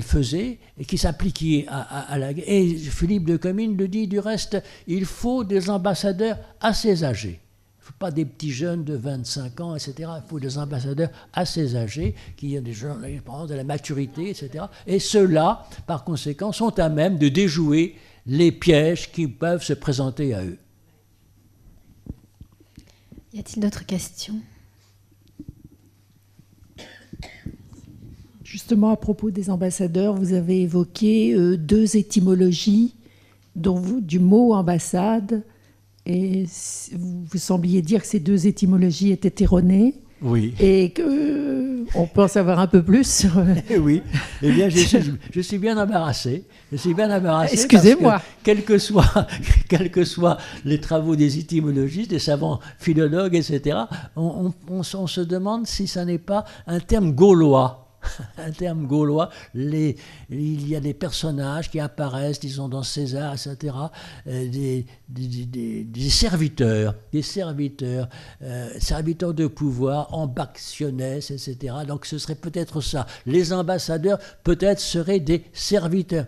faisait et qui s'appliquait à la guerre. Et Philippe de Comines le dit du reste, il faut des ambassadeurs assez âgés. Il ne faut pas des petits jeunes de 25 ans, etc. Il faut des ambassadeurs assez âgés qui ont de la maturité, etc. Et ceux-là, par conséquent, sont à même de déjouer les pièges qui peuvent se présenter à eux. Y a-t-il d'autres questions? Justement, à propos des ambassadeurs, vous avez évoqué deux étymologies du mot ambassade, et vous sembliez dire que ces deux étymologies étaient erronées. Oui. Et qu'on peut en savoir un peu plus sur... Oui. Eh bien, je suis bien embarrassé. Excusez-moi. Quels que soient les travaux des étymologistes, des savants philologues, etc., on se demande si ça n'est pas un terme gaulois. Un terme gaulois, il y a des personnages qui apparaissent, disons, dans César, etc., des serviteurs de pouvoir, ambactionnes, etc. Donc ce serait peut-être ça. Les ambassadeurs, peut-être, seraient des serviteurs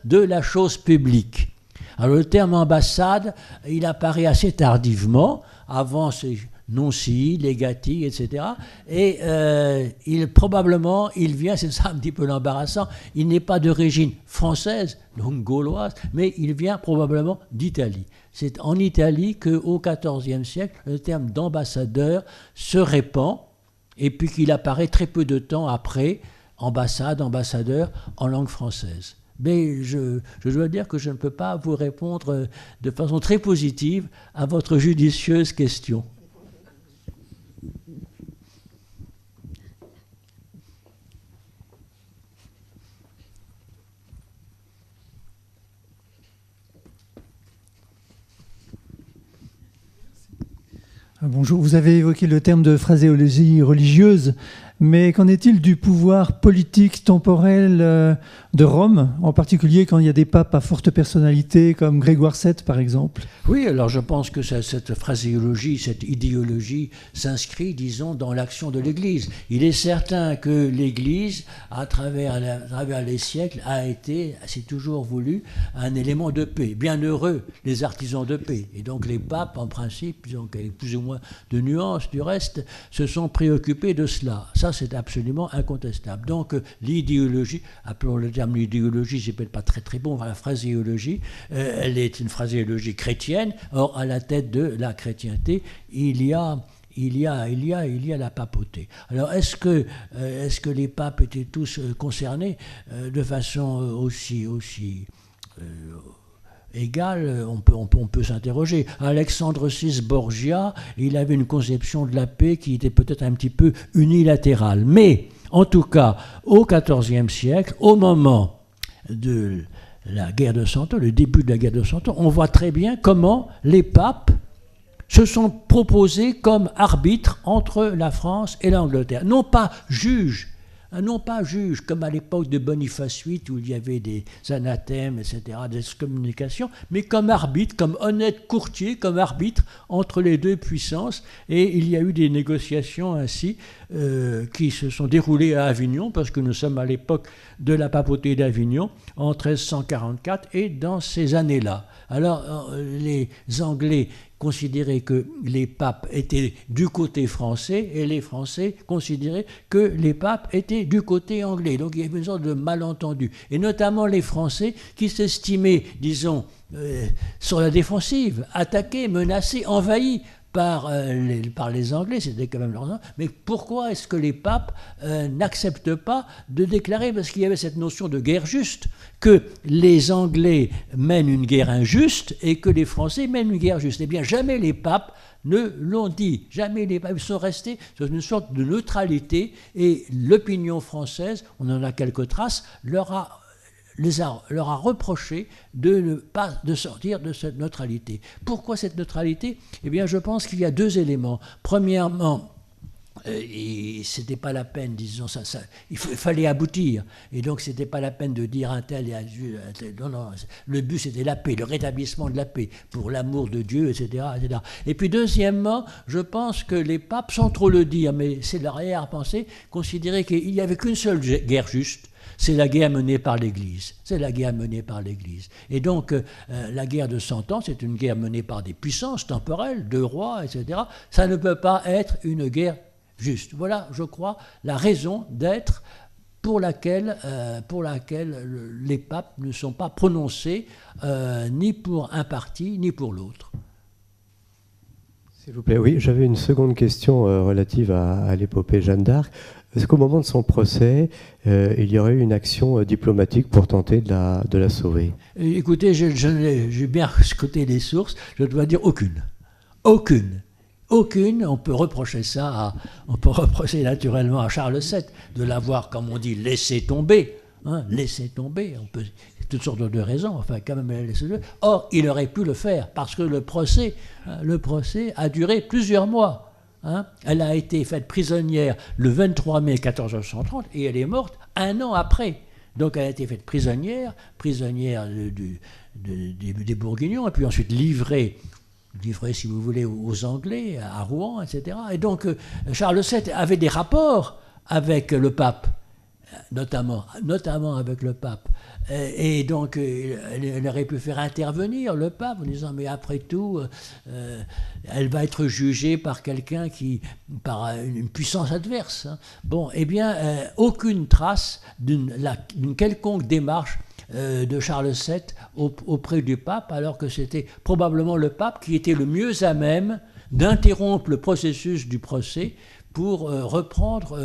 de la chose publique. Alors le terme ambassade, il apparaît assez tardivement, avant c'est nunci, legati, etc. Et probablement, il vient, c'est ça un petit peu l'embarrassant, il n'est pas d'origine française, donc gauloise, mais il vient probablement d'Italie. C'est en Italie qu'au XIVe siècle, le terme d'ambassadeur se répand, et puis qu'il apparaît très peu de temps après, ambassade, ambassadeur, en langue française. Mais je dois dire que je ne peux pas vous répondre de façon très positive à votre judicieuse question. Bonjour, vous avez évoqué le terme de phraséologie religieuse, mais qu'en est-il du pouvoir politique temporel de Rome, en particulier quand il y a des papes à forte personnalité comme Grégoire VII par exemple? Oui, alors je pense que cette phraséologie, cette idéologie s'inscrit, disons, dans l'action de l'Église. Il est certain que l'Église, à travers les siècles, s'est toujours voulu un élément de paix. Bienheureux les artisans de paix. Et donc les papes, en principe, donc avec plus ou moins de nuances du reste, se sont préoccupés de cela. Ça, c'est absolument incontestable. Donc l'idéologie, appelons le terme l'idéologie, c'est peut-être pas très très bon, la phraséologie, elle est une phraséologie chrétienne. Or, à la tête de la chrétienté, il y a la papauté. Alors, est-ce que les papes étaient tous concernés de façon aussi égale? On peut s'interroger. Alexandre VI Borgia, il avait une conception de la paix qui était peut-être un petit peu unilatérale. Mais, en tout cas, au XIVe siècle, au moment de la guerre de Cent Ans, le début de la guerre de Cent Ans, on voit très bien comment les papes se sont proposés comme arbitres entre la France et l'Angleterre. Non pas juges, comme à l'époque de Boniface VIII, où il y avait des anathèmes, etc., des excommunications, mais comme arbitre, comme honnête courtier, comme arbitre entre les deux puissances. Et il y a eu des négociations ainsi qui se sont déroulées à Avignon, parce que nous sommes à l'époque de la papauté d'Avignon, en 1344, et dans ces années-là. Alors, les Anglais considéraient que les papes étaient du côté français et les Français considéraient que les papes étaient du côté anglais. Donc il y avait une sorte de malentendu. Et notamment les Français qui s'estimaient, disons, sur la défensive, attaqués, menacés, envahis par les Anglais, c'était quand même leur nom. Mais pourquoi est-ce que les papes n'acceptent pas de déclarer, parce qu'il y avait cette notion de guerre juste, que les Anglais mènent une guerre injuste et que les Français mènent une guerre juste? Eh bien, jamais les papes ne l'ont dit. Jamais les papes sont restés sur une sorte de neutralité, et l'opinion française, on en a quelques traces, leur a reproché de sortir de cette neutralité. Pourquoi cette neutralité? Eh bien, je pense qu'il y a deux éléments. Premièrement, c'était pas la peine, disons ça, il fallait aboutir, et donc c'était pas la peine de dire un tel et un tel. Non, le but c'était la paix, le rétablissement de la paix, pour l'amour de Dieu, etc., etc. Et puis deuxièmement, je pense que les papes, sans trop le dire, mais c'est leur arrière-pensée, considéraient qu'il n'y avait qu'une seule guerre juste. C'est la guerre menée par l'Église. C'est la guerre menée par l'Église. Et donc, la guerre de 100 ans, c'est une guerre menée par des puissances temporelles, deux rois, etc. Ça ne peut pas être une guerre juste. Voilà, je crois, la raison d'être pour laquelle les papes ne sont pas prononcés ni pour un parti, ni pour l'autre. S'il vous plaît, oui, j'avais une seconde question relative à l'épopée Jeanne d'Arc. Est-ce qu'au moment de son procès, il y aurait eu une action diplomatique pour tenter de la sauver? Écoutez, j'ai bien scruté les sources, je dois dire aucune. Aucune. On peut reprocher naturellement à Charles VII de l'avoir, comme on dit, laissé tomber. Laissé tomber, on peut, toutes sortes de raisons, enfin quand même laissé tomber. Or, il aurait pu le faire, parce que le procès a duré plusieurs mois. Elle a été faite prisonnière le 23 mai 1430 et elle est morte un an après. Donc elle a été faite prisonnière des Bourguignons, et puis ensuite livrée, si vous voulez, aux Anglais, à Rouen, etc. Et donc Charles VII avait des rapports avec le pape, notamment avec le pape. Et donc, elle aurait pu faire intervenir le pape en disant, mais après tout, elle va être jugée par quelqu'un par une puissance adverse. Bon, eh bien, aucune trace d'une quelconque démarche de Charles VII auprès du pape, alors que c'était probablement le pape qui était le mieux à même d'interrompre le processus du procès pour reprendre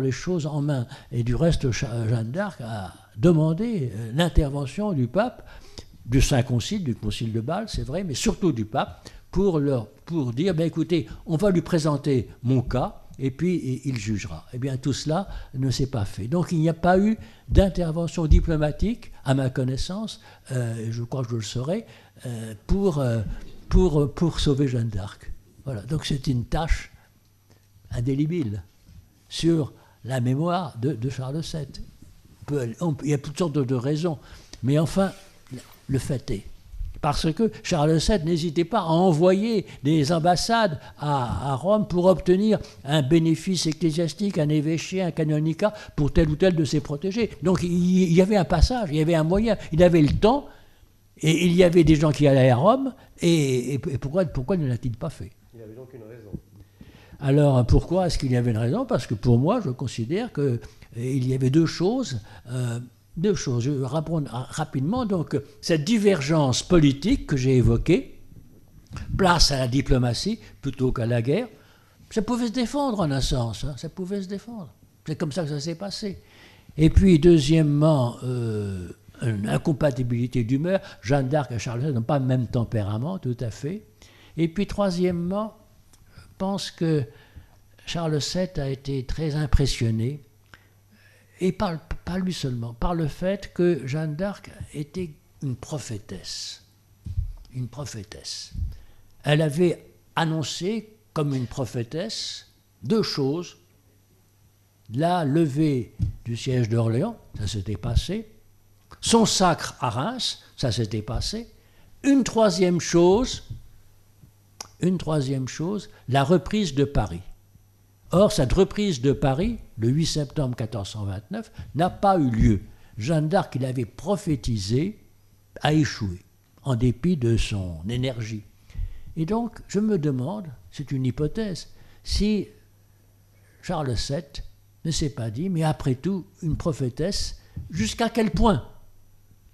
les choses en main. Et du reste, Jeanne d'Arc a demandé l'intervention du pape, du Saint-Concile, du Concile de Bâle, c'est vrai, mais surtout du pape, pour dire, écoutez, on va lui présenter mon cas, et puis il jugera. Eh bien, tout cela ne s'est pas fait. Donc, il n'y a pas eu d'intervention diplomatique, à ma connaissance, je crois que je le saurai, pour sauver Jeanne d'Arc. Voilà, donc c'est une tâche indélébile sur la mémoire de Charles VII. Il y a toutes sortes de raisons, mais enfin, le fait est. Parce que Charles VII n'hésitait pas à envoyer des ambassades à Rome pour obtenir un bénéfice ecclésiastique, un évêché, un canonicat pour tel ou tel de ses protégés. Donc il y avait un passage, il y avait un moyen, il avait le temps, et il y avait des gens qui allaient à Rome, et pourquoi ne l'a-t-il pas fait? Il avait donc une raison. Alors pourquoi est-ce qu'il y avait une raison? Parce que pour moi, je considère qu'il y avait deux choses. Je vais répondre rapidement. Donc, cette divergence politique que j'ai évoquée, place à la diplomatie plutôt qu'à la guerre, ça pouvait se défendre en un sens. Hein, ça pouvait se défendre. C'est comme ça que ça s'est passé. Et puis, deuxièmement, une incompatibilité d'humeur. Jeanne d'Arc et Charles VII n'ont pas le même tempérament, tout à fait. Et puis, troisièmement, je pense que Charles VII a été très impressionné, et pas lui seulement, par le fait que Jeanne d'Arc était une prophétesse. Une prophétesse. Elle avait annoncé, comme une prophétesse, deux choses. La levée du siège d'Orléans, ça s'était passé. Son sacre à Reims, ça s'était passé. Une troisième chose, la reprise de Paris. Or, cette reprise de Paris, le 8 septembre 1429, n'a pas eu lieu. Jeanne d'Arc, qui l'avait prophétisé, a échoué, en dépit de son énergie. Et donc, je me demande, c'est une hypothèse, si Charles VII ne s'est pas dit, mais après tout, une prophétesse, jusqu'à quel point?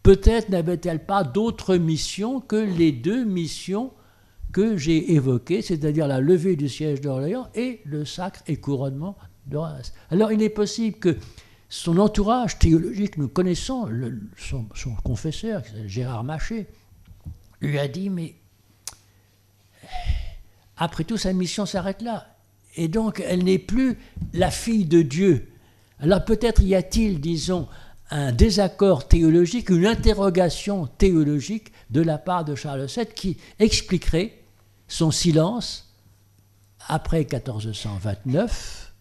Peut-être n'avait-elle pas d'autres missions que les deux missions que j'ai évoqué, c'est-à-dire la levée du siège d'Orléans et le sacre et couronnement de Reims. Alors il est possible que son entourage théologique, nous connaissons son confesseur, Gérard Maché, lui a dit, mais après tout, sa mission s'arrête là. Et donc, elle n'est plus la fille de Dieu. Alors peut-être y a-t-il, disons, un désaccord théologique, une interrogation théologique de la part de Charles VII qui expliquerait son silence après 1429,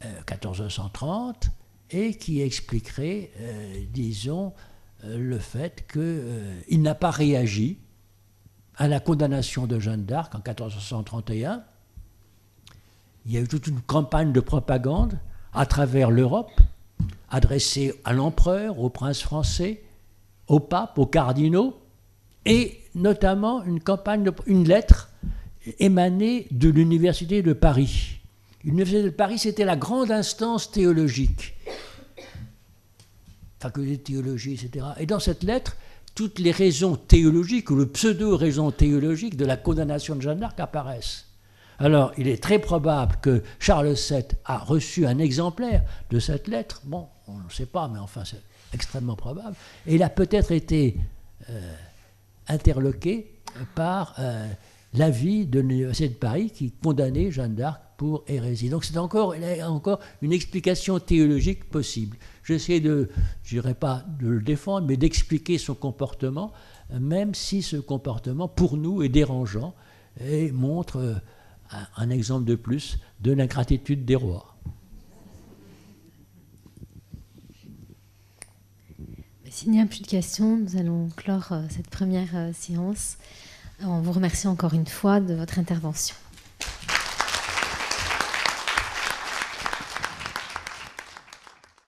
1430, et qui expliquerait, disons, le fait qu'il n'a pas réagi à la condamnation de Jeanne d'Arc en 1431. Il y a eu toute une campagne de propagande à travers l'Europe, adressée à l'empereur, au prince français, au pape, aux cardinaux, et notamment une lettre émanée de l'Université de Paris. L'Université de Paris, c'était la grande instance théologique, faculté de théologie, etc. Et dans cette lettre, toutes les raisons théologiques, ou le pseudo-raisons théologiques de la condamnation de Jeanne d'Arc apparaissent. Alors, il est très probable que Charles VII a reçu un exemplaire de cette lettre. Bon, on ne sait pas, mais enfin, c'est extrêmement probable. Et il a peut-être été interloqué par l'avis de l'Université de Paris qui condamnait Jeanne d'Arc pour hérésie. Donc, il y a encore une explication théologique possible. J'essaie je dirais pas de le défendre, mais d'expliquer son comportement, même si ce comportement, pour nous, est dérangeant et montre un exemple de plus de l'ingratitude des rois. S'il n'y a plus de questions, nous allons clore cette première séance en vous remerciant encore une fois de votre intervention.